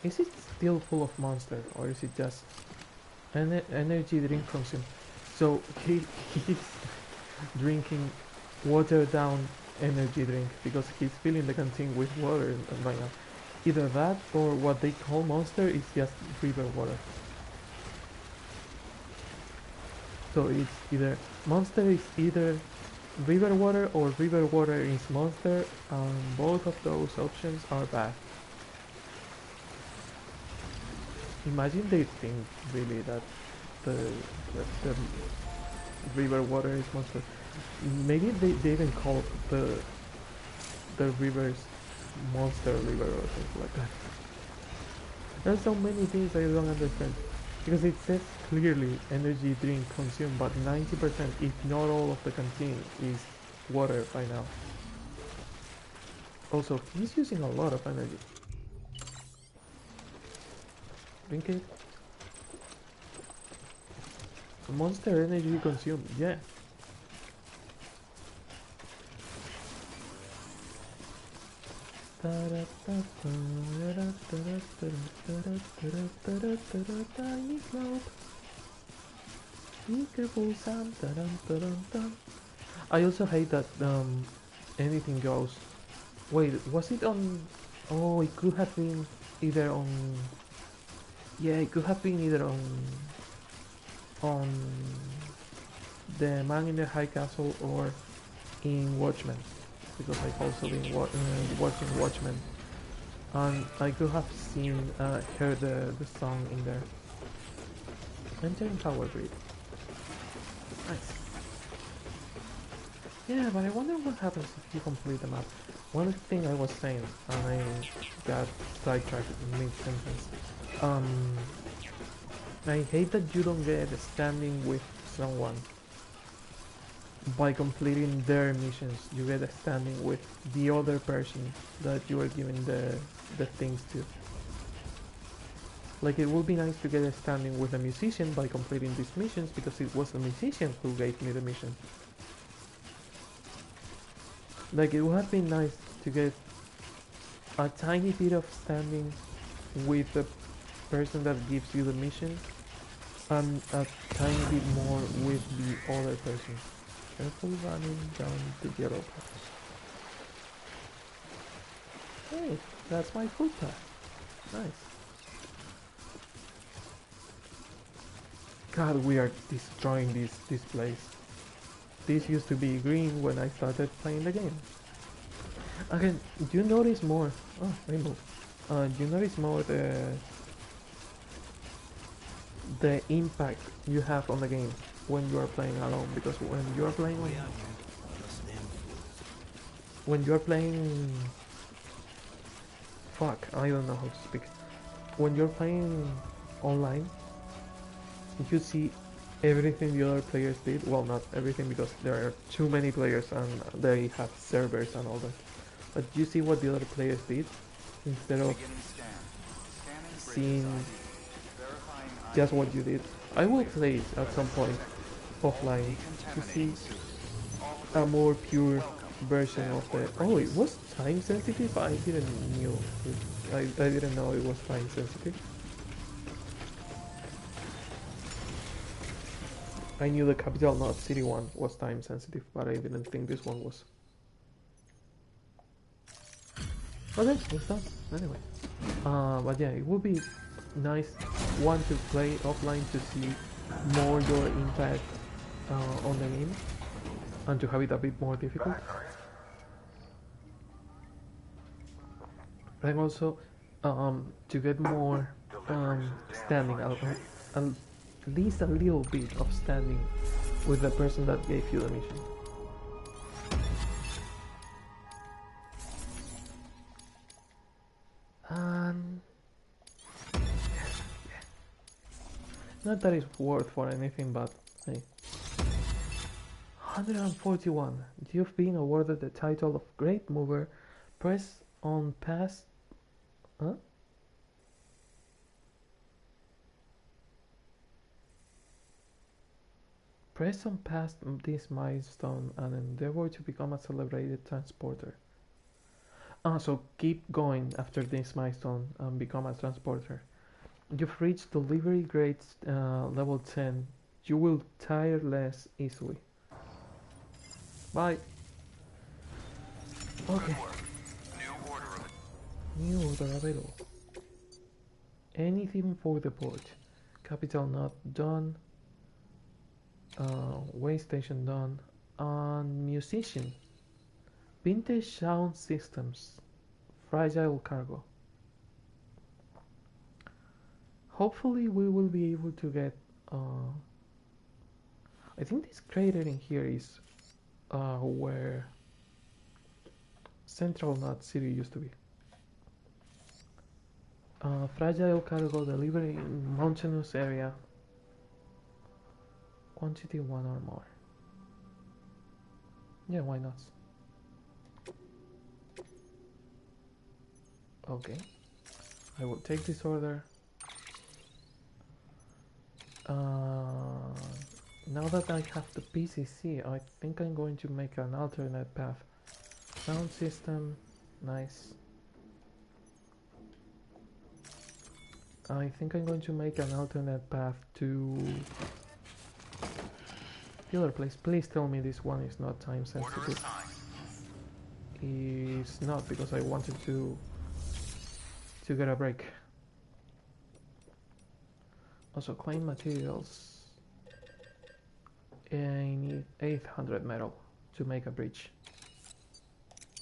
Is it still full of monsters, or is it just an energy drink consumed? So he's drinking watered down energy drink because he's filling the canteen with water right now. Either that or what they call monster is just river water. So it's either monster is either river water or river water is monster, and both of those options are bad. Imagine they think really that the river water is monster. Maybe they even call the rivers monster river or something like that. There's so many things I don't understand. Because it says clearly energy drink consumed, but 90%, if not all of the canteen, is water by now. Also, he's using a lot of energy. Drink it. Monster energy consumed, yeah. Tiny smoke. Be careful, Sam. I also hate that anything goes. Wait, was it on? Oh, it could have been either on. Yeah, it could have been either on the Man in the High Castle or in Watchmen, because I've also been watching Watchmen, and I could have seen heard the song in there. Entering power grid. Nice. Yeah, but I wonder what happens if you complete the map. One thing I was saying, and I got sidetracked mid-sentence. I hate that you don't get standing with someone by completing their missions. You get a standing with the other person that you are giving the things to. Like, it would be nice to get a standing with a musician by completing these missions, because it was the musician who gave me the mission. Like, it would have been nice to get a tiny bit of standing with the person that gives you the mission, and a tiny bit more with the other person. Careful running down the yellow path. Hey, that's my footpath. Nice. God, we are destroying this place. This used to be green when I started playing the game. Again, you notice more. Oh, rainbow. You notice more the impact you have on the game when you are playing alone, because when you are playing when you are playing fuck, I don't know how to speak. When you're playing online, you see everything the other players did. Well, not everything, because there are too many players and they have servers and all that. But you see what the other players did instead of seeing just what you did. I will play it at some point offline to see a more pure version of the. Oh, it was time sensitive. I didn't knew. I didn't know it was time sensitive. I knew the capital, not city one, was time sensitive, but I didn't think this one was. Okay, it's done. Anyway, but yeah, it would be nice one to play offline to see more your impact on the game, and to have it a bit more difficult. And also to get more standing, at least a little bit of standing with the person that gave you the mission. And yeah. Not that it's worth for anything, but hey. 141. You've been awarded the title of Great Mover. Press on past. Huh? Press on past this milestone and endeavor to become a celebrated transporter. So keep going after this milestone and become a transporter. You've reached delivery grade level 10. You will tire less easily. Bye. Okay. New order available. Anything for the port. Capital not done. Way station done. And musician. Vintage sound systems. Fragile cargo. Hopefully we will be able to get I think this crater in here is where Central Knot City used to be. Fragile cargo delivery in mountainous area. Quantity 1 or more. Yeah, why not? Okay. I will take this order. Now that I have the PCC, I think I'm going to make an alternate path. Sound system, nice. I think I'm going to make an alternate path to the other place. Please tell me this one is not time sensitive. It's not, because I wanted to get a break. Also, claim materials. I need 800 metal to make a bridge,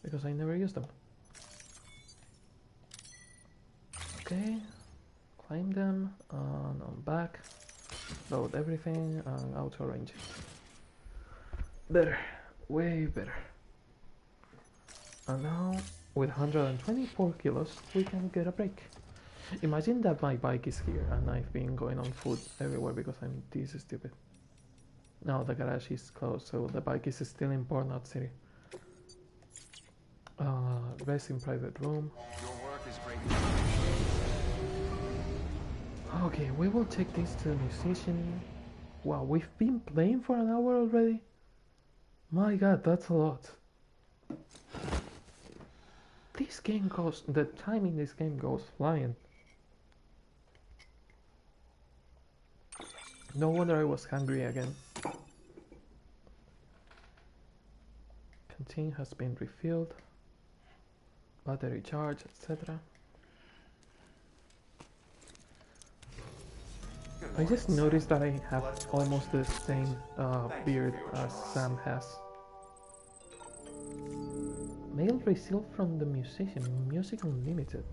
because I never use them. Okay, claim them, and on back, load everything, and auto range it. Better, way better. And now, with 124 kilos, we can get a break. Imagine that my bike is here and I've been going on foot everywhere because I'm this stupid. Now the garage is closed, so the bike is still in Port Knot City. Rest in private room. Your work is great. Okay, we will take this to the musician. Wow, we've been playing for an hour already? My god, that's a lot. This game goes, the time in this game goes flying. No wonder I was hungry again. Canteen has been refilled. Battery charge, etc. I just noticed that I have almost the same beard as Sam has. Mail received from the musician, Music Unlimited.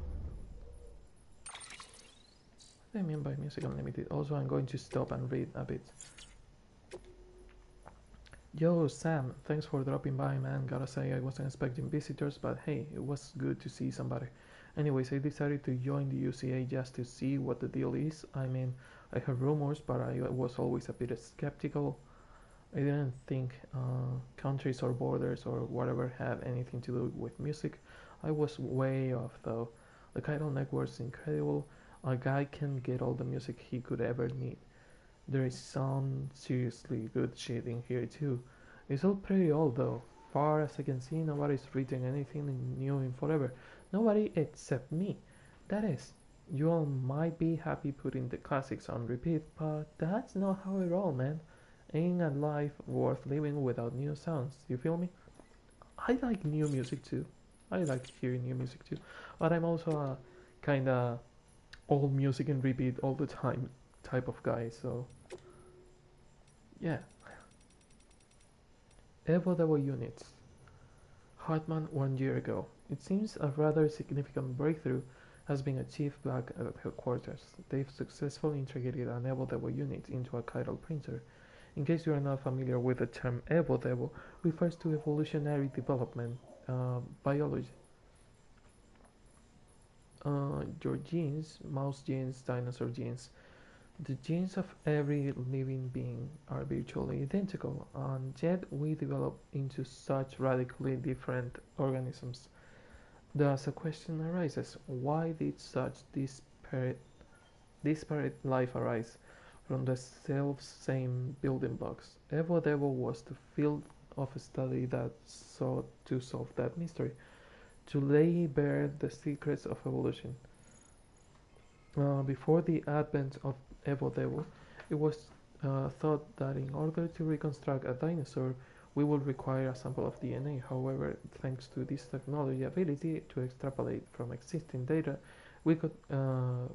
What do I mean by Music Unlimited? Also, I'm going to stop and read a bit. Yo, Sam, thanks for dropping by, man. Gotta say, I wasn't expecting visitors, but hey, it was good to see somebody. Anyways, I decided to join the UCA just to see what the deal is. I mean, I heard rumors, but I was always a bit skeptical. I didn't think countries or borders or whatever had anything to do with music. I was way off though. The Chiral network's incredible. A guy can get all the music he could ever need. There is some seriously good shit in here too. It's all pretty old though. Far as I can see, nobody's written anything new in forever. Nobody except me. That is, you all might be happy putting the classics on repeat, but that's not how I roll, man. Ain't a life worth living without new sounds. You feel me? I like new music too. I like hearing new music too. But I'm also a kinda old music and repeat all the time type of guy, so yeah. Evo Devo units. Hartman 1 year ago. It seems a rather significant breakthrough has been achieved back at headquarters. They've successfully integrated an Evo Devo unit into a chiral printer. In case you are not familiar with the term Evo Devo, refers to evolutionary development, biology. Your genes, mouse genes, dinosaur genes, the genes of every living being are virtually identical, and yet we develop into such radically different organisms. Thus, a question arises: why did such disparate life arise from the self-same building blocks? Evo Devo was the field of study that sought to solve that mystery, to lay bare the secrets of evolution. Before the advent of Evo Devo, it was thought that in order to reconstruct a dinosaur, we would require a sample of DNA. However, thanks to this technology ability to extrapolate from existing data, we could,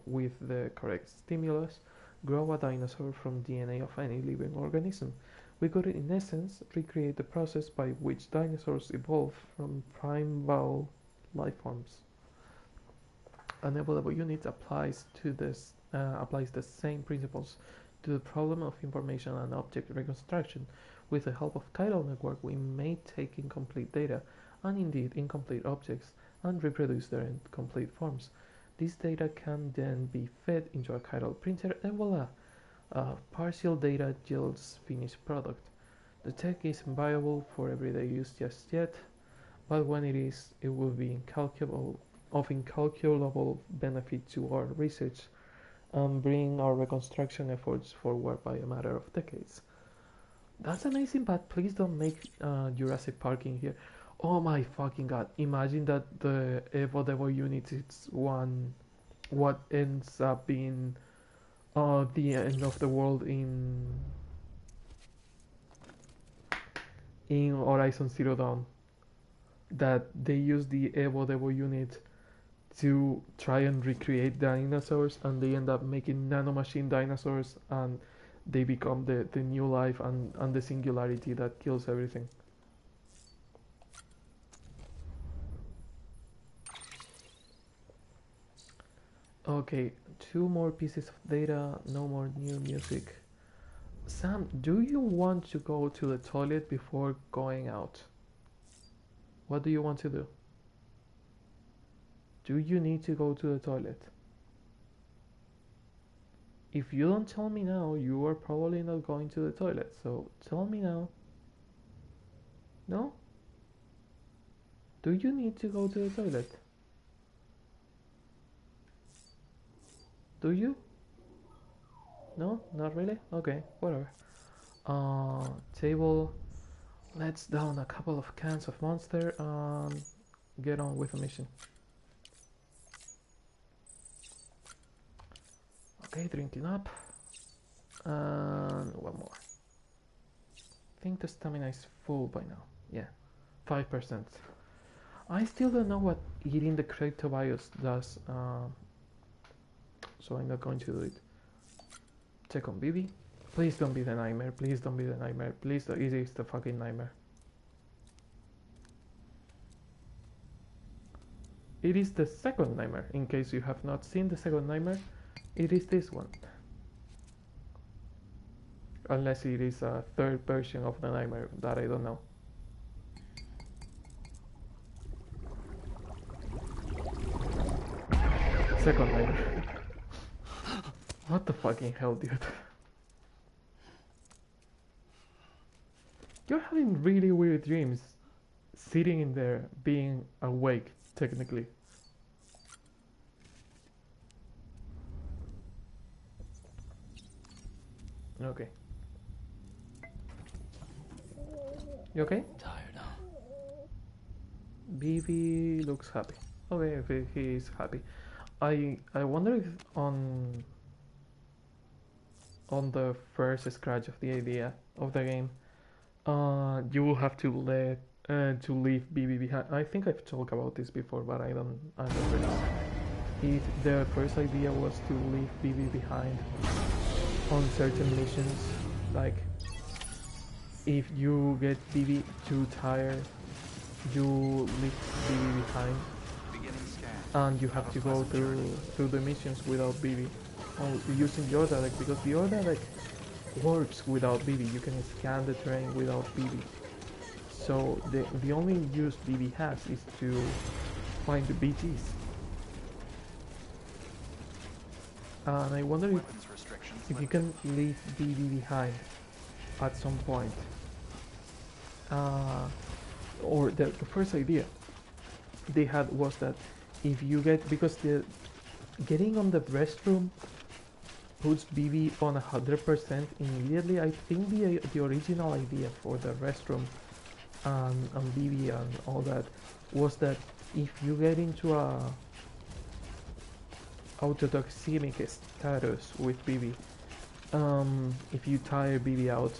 with the correct stimulus, grow a dinosaur from DNA of any living organism. We could, in essence, recreate the process by which dinosaurs evolved from primeval life forms. An evolvable unit applies the same principles to the problem of information and object reconstruction. With the help of chiral network, we may take incomplete data, and indeed incomplete objects, and reproduce their complete forms. This data can then be fed into a chiral printer, and voila! Partial data yields finished product. The tech isn't viable for everyday use just yet, but when it is, it will be of incalculable benefit to our research and bring our reconstruction efforts forward by a matter of decades. That's amazing, but please don't make Jurassic Park in here. Oh my fucking god! Imagine that the Evo Devo unit is what ends up being the end of the world in Horizon Zero Dawn. That they use the Evo Devo unit to try and recreate dinosaurs, and they end up making nanomachine dinosaurs, and they become the new life and the singularity that kills everything. Okay, 2 more pieces of data, no more new music. Sam, do you want to go to the toilet before going out? What do you want to do? Do you need to go to the toilet? If you don't tell me now, you are probably not going to the toilet, so tell me now. No? Do you need to go to the toilet? Do you? No? Not really? Okay, whatever. Table. Let's down a couple of cans of Monster and get on with the mission. Okay, drinking up. And one more. I think the stamina is full by now. Yeah, 5%. I still don't know what eating the cryptobios does, so I'm not going to do it. Check on BB. Please don't be the nightmare. Please don't be the nightmare. Please, it is the fucking nightmare. It is the second nightmare. In case you have not seen the second nightmare, it is this one. Unless it is a third version of the nightmare that I don't know. Second nightmare. What the fucking hell, dude? You're having really weird dreams, sitting in there, being awake, technically. Okay. You okay? Tired, huh? BB looks happy. Okay, if he is happy. I wonder if on the first scratch of the idea of the game, you will have to leave BB behind. I think I've talked about this before, but I don't remember. If the first idea was to leave BB behind on certain missions, like if you get BB too tired, you leave BB behind, and you have to go through the missions without BB, using your direct, because the other direct works without BB. You can scan the terrain without BB. So the only use BB has is to find the BGs. And I wonder if you can leave BB behind at some point. Or the first idea they had was that if you get, because the getting on the restroom puts BB on 100% immediately. I think the original idea for the restroom and BB and all that was that if you get into a autotoxemic status with BB, if you tire BB out,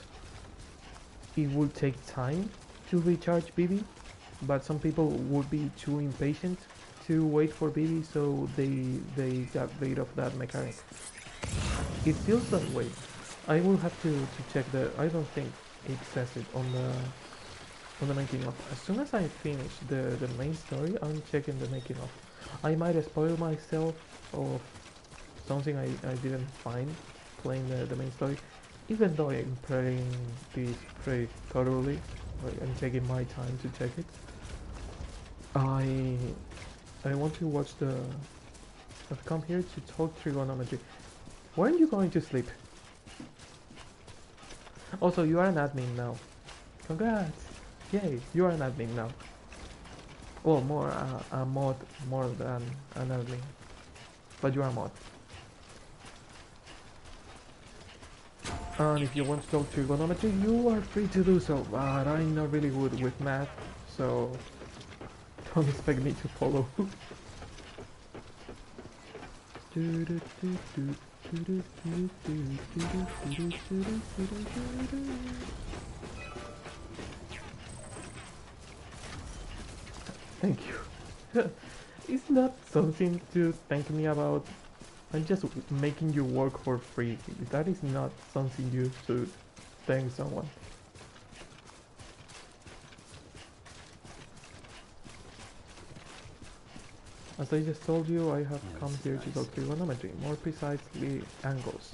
it will take time to recharge BB, but some people would be too impatient to wait for BB, so they got rid of that mechanic. It feels that way. I will have to check I don't think it says it on the making of. As soon as I finish the main story, I'm checking the making of. I might spoil myself of something I didn't find playing the main story, even though I'm playing this pretty thoroughly. I'm taking my time to check it. I want to watch I've come here to talk trigonometry. When are you going to sleep? Also, you are an admin now. Congrats! Yay, you are an admin now. Well, more a mod more than an admin, but you are a mod. And if you want to talk trigonometry, you are free to do so, but I'm not really good with math, so don't expect me to follow. Thank you. It's not something to thank me about. I'm just making you work for free. That is not something you should thank someone. As I just told you, I have come here to talk trigonometry, more precisely angles.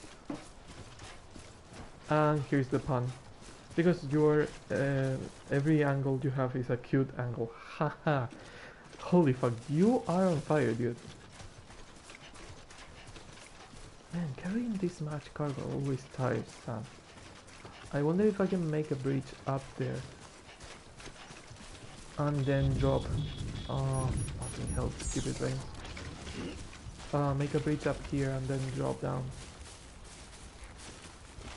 And here's the pun. Because your every angle you have is a cute angle. Haha. Holy fuck, you are on fire, dude. Man, carrying this much cargo always tires Sam. I wonder if I can make a bridge up there. And then drop. Oh, fucking hell, stupid rain. Make a bridge up here and then drop down.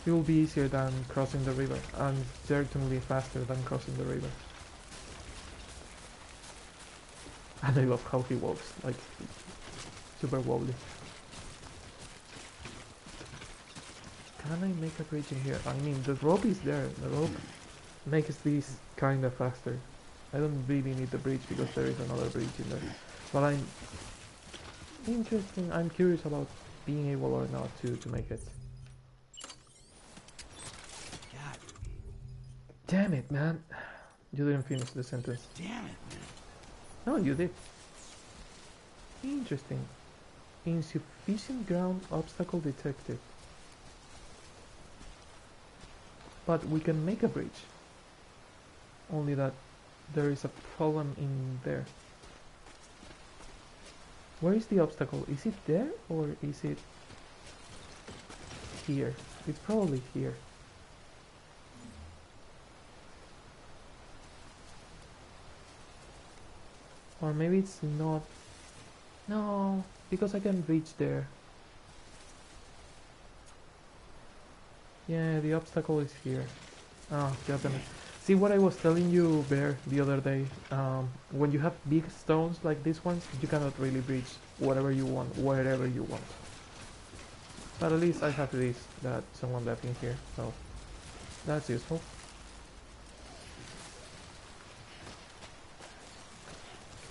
It will be easier than crossing the river, and certainly faster than crossing the river. And I love how he walks, like, super wobbly. can I make a bridge in here? I mean, the rope is there. The rope makes this kind of faster. I don't really need the bridge because there is another bridge in there. But I'm curious about being able or not to make it. God, Damn it, man. You didn't finish the sentence. damn it, man. No, you did. Interesting. Insufficient ground obstacle detected. But we can make a bridge. Only that there is a problem in there. Where is the obstacle? Is it there or is it here? It's probably here. Or maybe it's not. No, because I can reach there. Yeah, the obstacle is here. Oh, goddamn it. See what I was telling you, Bear, the other day? When you have big stones like these ones, you cannot really reach whatever you want, wherever you want. But at least I have this that someone left in here, so that's useful.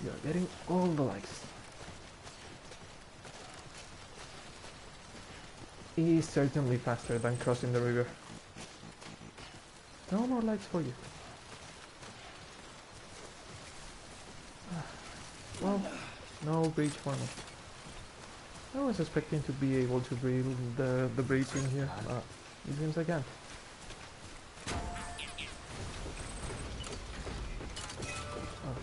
You're getting all the likes. Is certainly faster than crossing the river. No more lights for you. Well, no bridge for me. I was expecting to be able to build the bridge in here, but it seems I can't. Oh.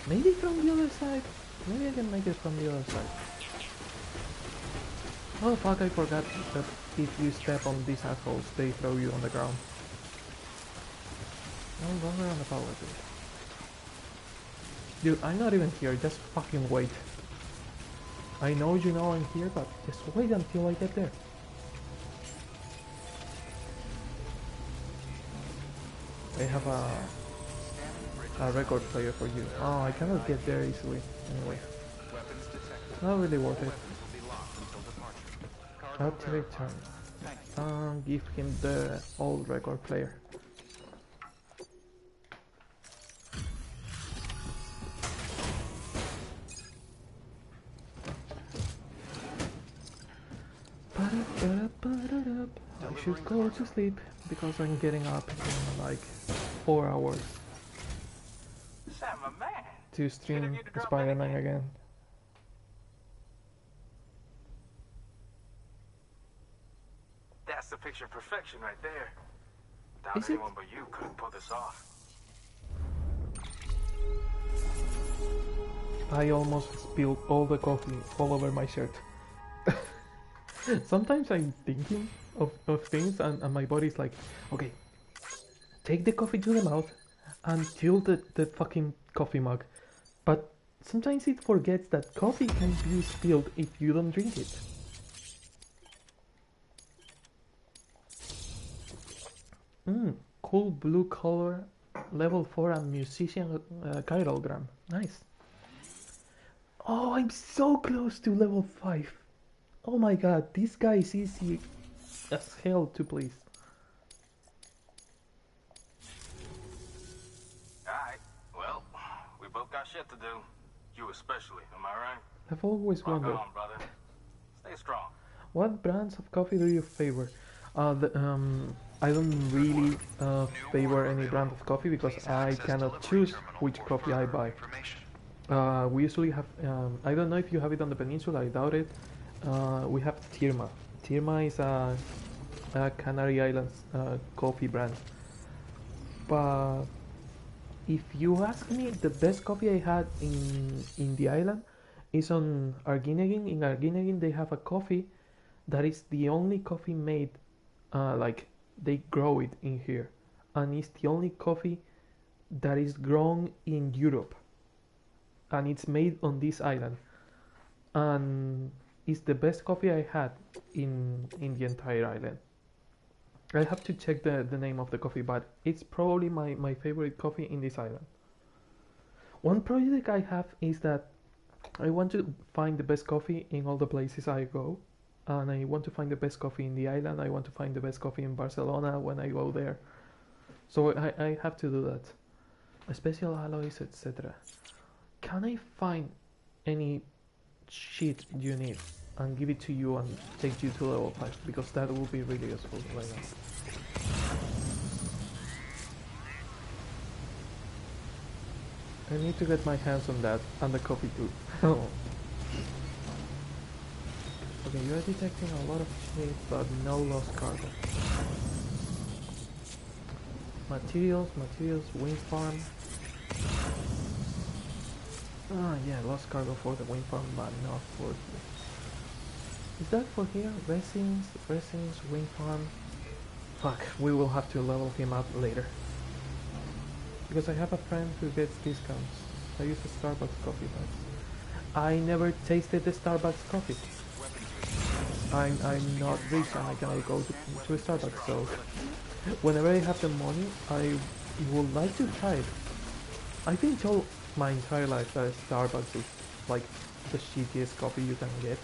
Maybe from the other side? Maybe I can make it from the other side. Oh fuck, I forgot that if you step on these assholes, they throw you on the ground. No longer on the power grid. Dude, I'm not even here, just fucking wait. I know you know I'm here, but just wait until I get there. I have a record player for you. Oh, I cannot get there easily. Anyway. Not really worth it. Activate turn. Give him the old record player. I should go to sleep because I'm getting up in like 4 hours Sam, my man. to stream Spider-Man again. That's the picture of perfection right there. Doubt Is it? anyone but you could have pulled this off. I almost spilled all the coffee all over my shirt. Sometimes I'm thinking of things and my body's like, okay, take the coffee to the mouth and tilt the fucking coffee mug. But sometimes it forgets that coffee can be spilled if you don't drink it. Cool blue color, level 4 and musician chirogram. Nice. Oh, I'm so close to level 5. Oh my god, this guy is easy as hell to please. Alright, well, we both got shit to do. You especially, am I right? I've always Rock wondered, on, brother. Stay strong. what brands of coffee do you favor? I don't really favor any brand of coffee because I cannot choose which coffee I buy. We usually have, I don't know if you have it on the peninsula, I doubt it. We have Tirma. Tirma is a Canary Islands coffee brand. But if you ask me, the best coffee I had in the island is on Arginegin. In Arginegin they have a coffee that is the only coffee made, like they grow it in here. And it's the only coffee that is grown in Europe. And it's made on this island. And it's the best coffee I had in the entire island. I have to check the name of the coffee, but it's probably my favorite coffee in this island. One project I have is that I want to find the best coffee in all the places I go, and I want to find the best coffee in the island. I want to find the best coffee in Barcelona when I go there. So I have to do that. Special alloys, etc. Can I find any shit you need and give it to you and take you to level 5? Because that will be really useful right now. I need to get my hands on that and the coffee too. Okay, you're detecting a lot of shit, but no lost cargo. Materials, wind farm. Ah, yeah, lost cargo for the wind farm, but not for here. Is that for here? Resins, wind farm. Fuck, we will have to level him up later. Because I have a friend who gets discounts. I use a Starbucks coffee, but I never tasted the Starbucks coffee. I'm not rich and I cannot go to a Starbucks, so whenever I have the money, I would like to try it. I've been told my entire life that Starbucks is like the shittiest coffee you can get,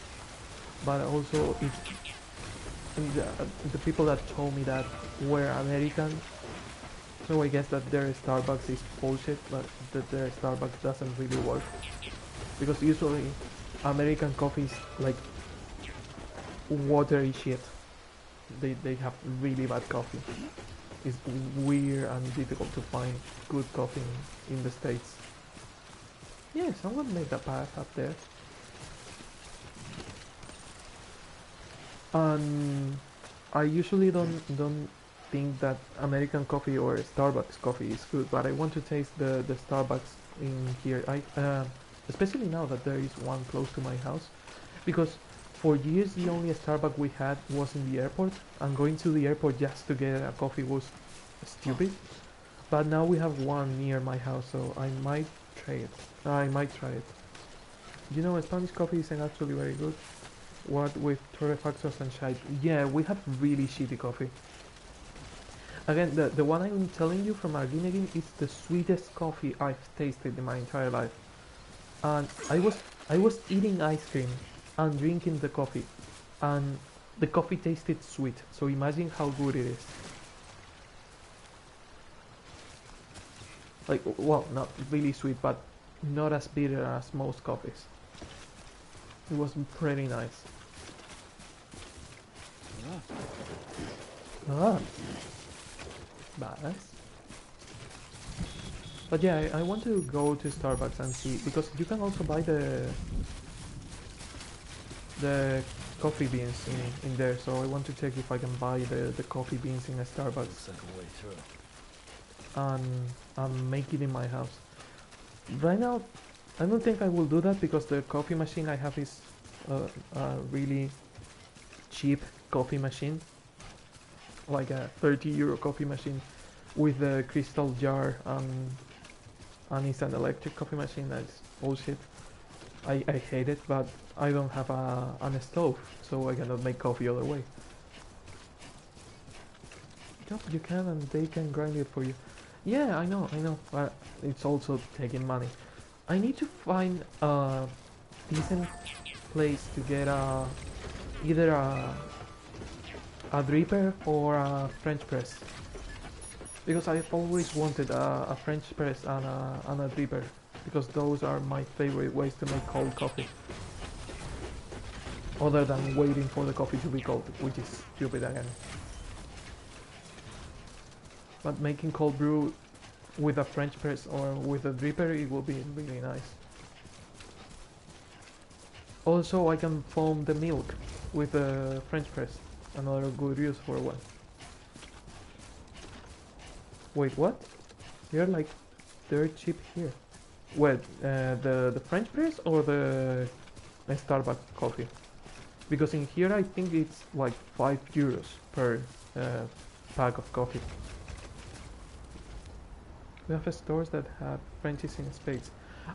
but also the people that told me that were American, so I guess that their Starbucks is bullshit, but that their Starbucks doesn't really work, because usually American coffee is like watery shit. They have really bad coffee. It's weird and difficult to find good coffee in the States. Yeah, someone made a path up there. And I usually don't think that American coffee or Starbucks coffee is good, but I want to taste the Starbucks in here. Especially now that there is one close to my house, because for years the only Starbucks we had was in the airport, and going to the airport just to get a coffee was stupid. But now we have one near my house, so I might try it. You know, Spanish coffee isn't actually very good. What with torrefactos and shite. Yeah, we have really shitty coffee. Again, the one I'm telling you from Arguinegin is the sweetest coffee I've tasted in my entire life. And I was eating ice cream and drinking the coffee, and the coffee tasted sweet. So imagine how good it is. Like, well, not really sweet, but not as bitter as most coffees. It was pretty nice. Ah, nice. But yeah, I want to go to Starbucks and see, because you can also buy the coffee beans in there, so I want to check if I can buy the coffee beans in a Starbucks and make it in my house. Right now, I don't think I will do that because the coffee machine I have is a really cheap coffee machine, like a 30 € coffee machine with a crystal jar, and it's an electric coffee machine. That's bullshit. I hate it, but I don't have a stove, so I cannot make coffee other way. Yep, you can, and they can grind it for you. Yeah, I know, but it's also taking money. I need to find a decent place to get either a dripper or a French press, because I've always wanted a French press and a dripper, because those are my favorite ways to make cold coffee, other than waiting for the coffee to be cold, which is stupid again. But making cold brew with a French press or with a dripper, it will be really nice. Also, I can foam the milk with a French press, another good use for one. Wait, what? You're like dirt cheap here. What, the French press or the Starbucks coffee? Because in here I think it's like 5 € per pack of coffee. We have stores that have Frenchies in spades.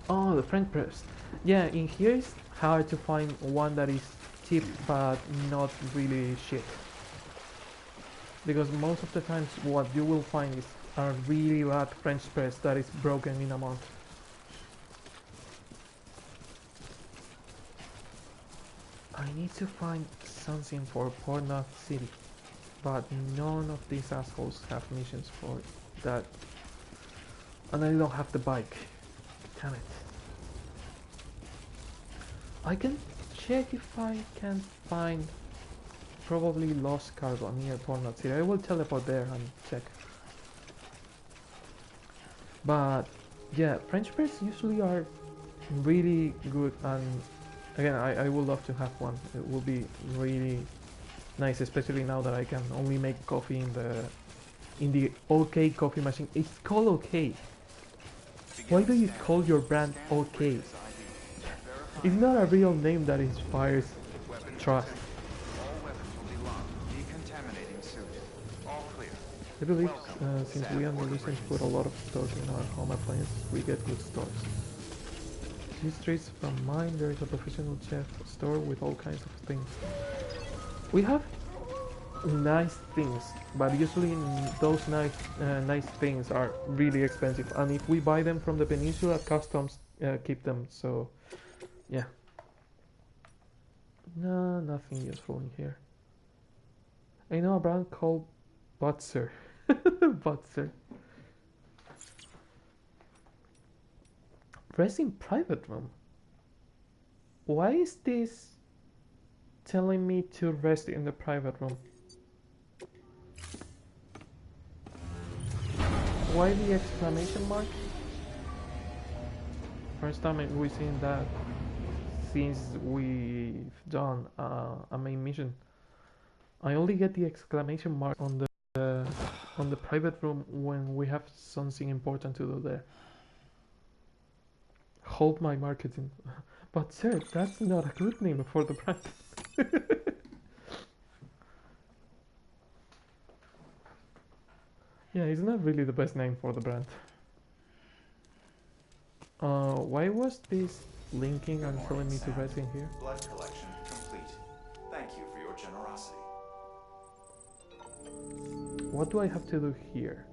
Oh, the French press. Yeah, in here it's hard to find one that is cheap but not really shit. Because most of the times what you will find is a really bad French press that is broken in a month. I need to find something for Port North City, but none of these assholes have missions for that, and I don't have the bike. Damn it. I can check if I can find probably lost cargo near Port North City. I will teleport there and check. But yeah, French press usually are really good, and again, I would love to have one. It will be really nice, especially now that I can only make coffee in the OK coffee machine. It's called OK. Why do you call your brand OK? It's not a real name that inspires trust. All weapons will be locked. Decontaminating suit. All clear. I believe since we are releasing to put a lot of stores in our home appliances, we get good stores. These streets from mine, there is a professional chef store with all kinds of things. We have nice things, but usually those nice things are really expensive, and if we buy them from the peninsula, customs keep them, so yeah. No, nothing useful in here. I know a brand called Butzer. Butzer. Rest in private room. Why is this telling me to rest in the private room? Why the exclamation mark? First time we've seen that since we've done a main mission. I only get the exclamation mark on the private room when we have something important to do there. Hold my marketing. But sir, that's not a good name for the brand. Yeah, it's not really the best name for the brand. Why was this linking and telling me to rest in here? Blood collection complete. Thank you for your generosity. What do I have to do here?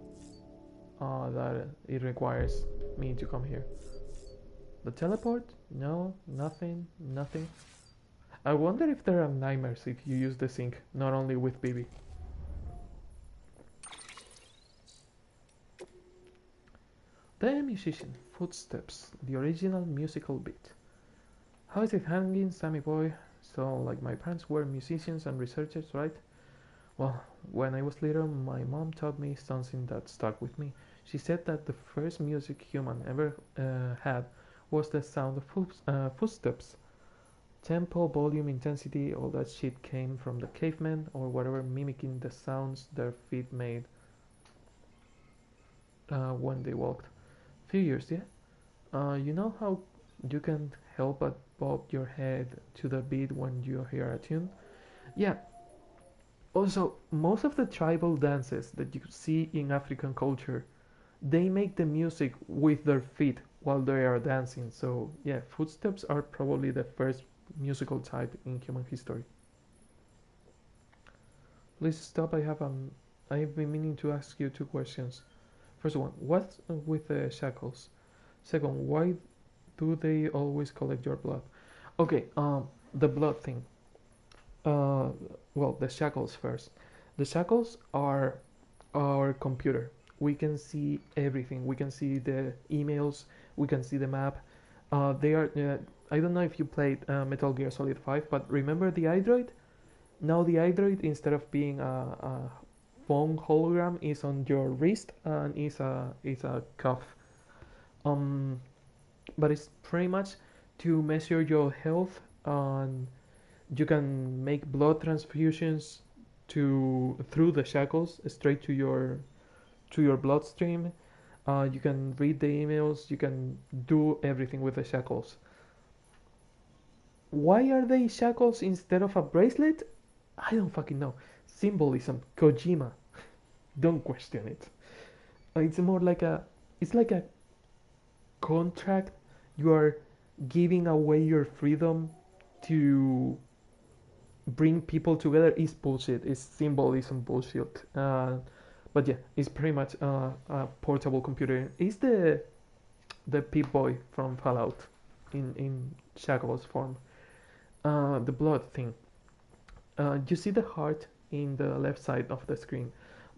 That it requires me to come here. The teleport? No, nothing. I wonder if there are nightmares if you use the sink, not only with Bibi. The musician, footsteps, the original musical beat. How is it hanging, Sammy boy? So, like my parents were musicians and researchers, right? Well, when I was little, my mom taught me something that stuck with me. She said that the first music human ever had was the sound of footsteps. Tempo, volume, intensity, all that shit came from the cavemen or whatever, mimicking the sounds their feet made when they walked. Figures, yeah? You know how you can help but bob your head to the beat when you hear a tune? Yeah. Also, most of the tribal dances that you see in African culture, they make the music with their feet while they are dancing. So yeah, footsteps are probably the first musical type in human history. Please stop. I've been meaning to ask you two questions. First one, what's with the shackles? Second, why do they always collect your blood? Okay, the blood thing. Well, the shackles first. The shackles are our computer. We can see everything. We can see the emails. We can see the map. They are. I don't know if you played Metal Gear Solid 5, but remember the iDroid? Now the iDroid, instead of being a phone hologram, is on your wrist and is a cuff. But it's pretty much to measure your health, and you can make blood transfusions through the shackles straight to your bloodstream. You can read the emails. You can do everything with the shackles. Why are they shackles instead of a bracelet? I don't fucking know. Symbolism, Kojima. Don't question it. It's more like it's like a contract. You are giving away your freedom to bring people together. Is bullshit. It's symbolism bullshit. But yeah, it's pretty much a portable computer. It's the Pip-Boy from Fallout in shackles form. the blood thing. You see the heart in the left side of the screen.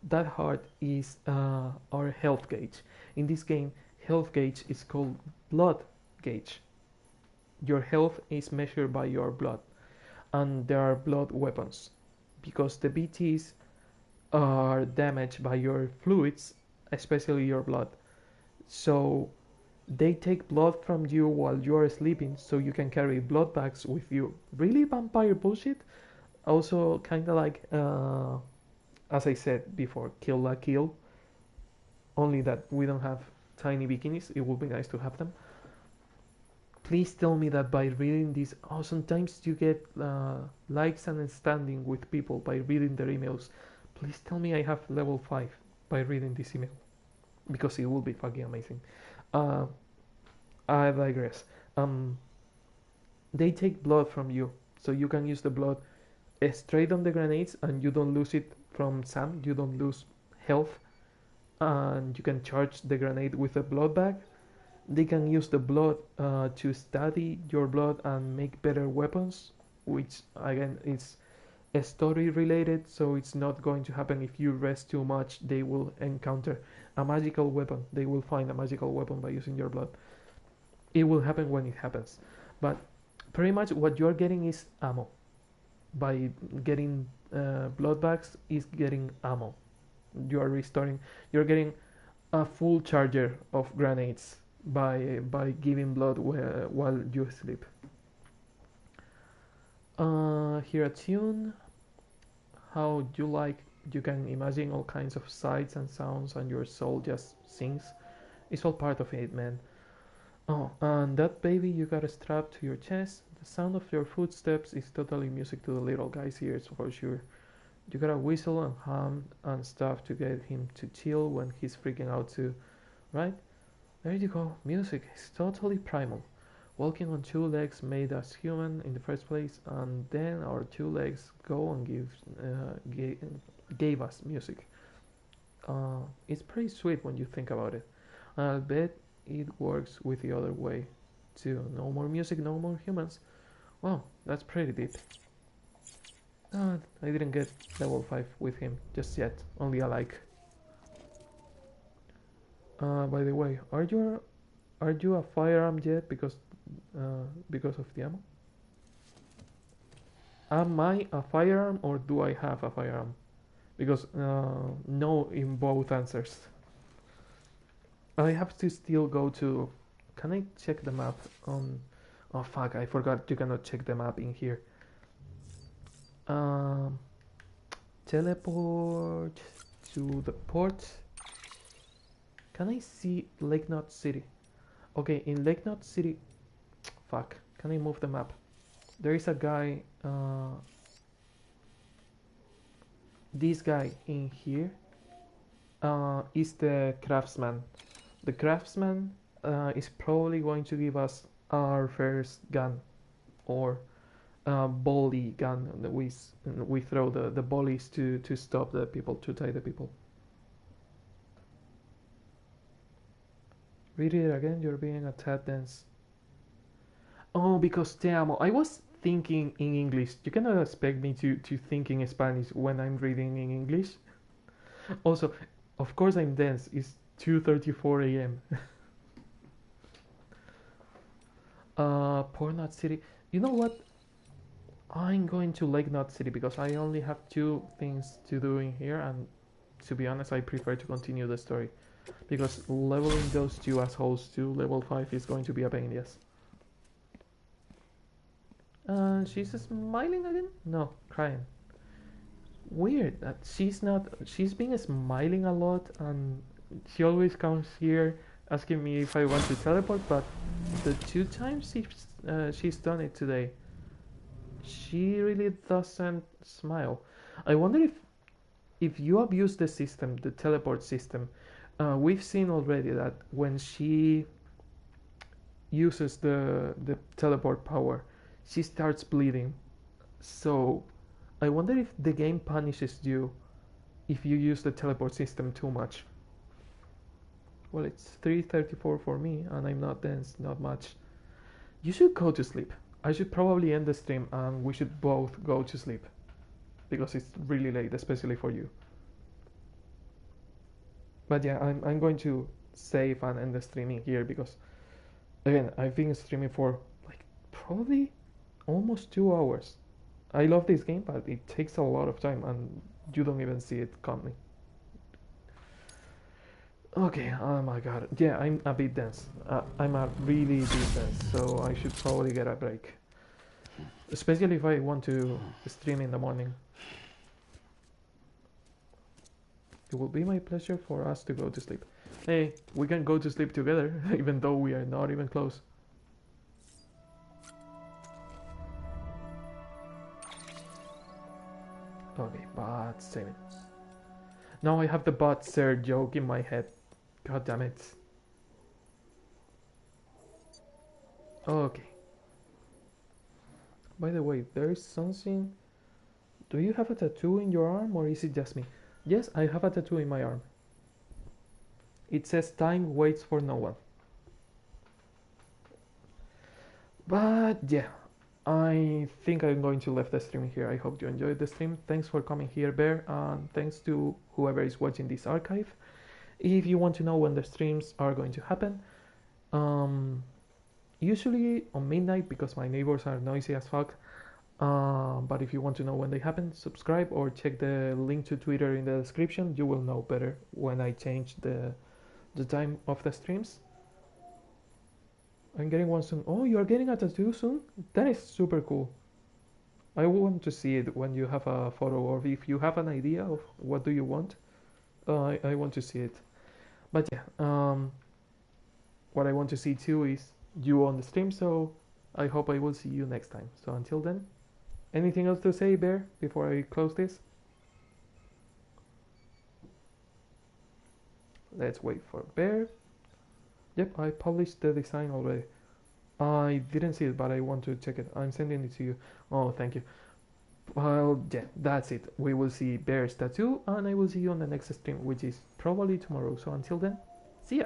That heart is our health gauge. In this game, health gauge is called blood gauge. Your health is measured by your blood, and there are blood weapons because the BTs are damaged by your fluids, especially your blood. So they take blood from you while you are sleeping, so you can carry blood bags with you. Really vampire bullshit. Also, kind of like, as I said before, Kill la Kill. Only that we don't have tiny bikinis. It would be nice to have them. Please tell me that by reading this, sometimes you get likes and standing with people by reading their emails. Please tell me I have level 5 by reading this email, because it will be fucking amazing. Uh, I digress. They take blood from you, so you can use the blood straight on the grenades, and you don't lose it from Sam. You don't lose health, and you can charge the grenade with a blood bag. They can use the blood to study your blood and make better weapons, which again is story related, so it's not going to happen if you rest too much. They will encounter a magical weapon. They will find a magical weapon by using your blood. It will happen when it happens, but pretty much what you're getting is ammo. By getting blood bags is getting ammo. You are restoring. You're getting a full charger of grenades by giving blood while you sleep. Hear a tune. How you like? You can imagine all kinds of sights and sounds, and your soul just sings. It's all part of it, man. Oh, and that baby you got strapped to your chest. The sound of your footsteps is totally music to the little guy's ears for sure. You gotta whistle and hum and stuff to get him to chill when he's freaking out too, right? There you go. Music is totally primal. Walking on two legs made us human in the first place, and then our two legs go and gave us music. It's pretty sweet when you think about it. And I'll bet it works with the other way too. No more music, no more humans. Wow, that's pretty deep. I didn't get level 5 with him just yet, only a like. By the way, are you a firearm yet because of the ammo? Am I a firearm or do I have a firearm? Because no in both answers. I have to still go to. Can I check the map on? Oh fuck! I forgot you cannot check the map in here. Teleport to the port. Can I see Lake Knot City? Okay, in Lake Knot City. Fuck! Can I move the map? There is a guy. This guy in here is the craftsman. The craftsman is probably going to give us our first gun, or volley gun. We throw the volleys to stop the people, to tie the people. Read it again. You're being a tad dense. Oh, because te amo. I was thinking in English. You cannot expect me to think in Spanish when I'm reading in English. Also, of course I'm dense. It's 2:34 a.m. Port Knot City. You know what? I'm going to Lake Knot City because I only have 2 things to do in here, and to be honest, I prefer to continue the story because leveling those 2 assholes to level 5 is going to be a pain in the ass. She's smiling again? No, crying. Weird that she's not. She's been smiling a lot, and she always comes here asking me if I want to teleport. But the 2 times she's done it today, she really doesn't smile. I wonder if you abuse the system, the teleport system. We've seen already that when she uses the teleport power, she starts bleeding. So I wonder if the game punishes you if you use the teleport system too much. Well, it's 3:34 for me, and I'm not dense, not much. You should go to sleep. I should probably end the stream and we should both go to sleep because it's really late, especially for you. But yeah, I'm going to save and end the streaming here because again I've been streaming for like probably almost 2 hours. I love this game, but it takes a lot of time and you don't even see it coming. Okay, oh my god. Yeah, I'm a bit dense. I'm a really bit dense, so I should probably get a break. Especially if I want to stream in the morning. It will be my pleasure for us to go to sleep. Hey, we can go to sleep together, even though we are not even close. Okay, but 7. Now I have the but sir joke in my head. God damn it. Okay. By the way, there is something. Do you have a tattoo in your arm or is it just me? Yes, I have a tattoo in my arm. It says time waits for no one. But yeah, I think I'm going to leave the stream here. I hope you enjoyed the stream. Thanks for coming here, Bear, and thanks to whoever is watching this archive. If you want to know when the streams are going to happen, usually on midnight because my neighbors are noisy as fuck. But if you want to know when they happen, subscribe or check the link to Twitter in the description. You will know better when I change the time of the streams. I'm getting one soon. Oh, you are getting a tattoo soon? That is super cool. I want to see it when you have a photo or if you have an idea of what do you want. I want to see it. But yeah, what I want to see too is you on the stream, so I hope I will see you next time. So until then, anything else to say, Bear, before I close this? Let's wait for Bear. Yep, I published the design already. I didn't see it, but I want to check it. I'm sending it to you. Oh, thank you. Well, yeah, that's it. We will see Bear's tattoo, and I will see you on the next stream, which is probably tomorrow. So until then, see ya!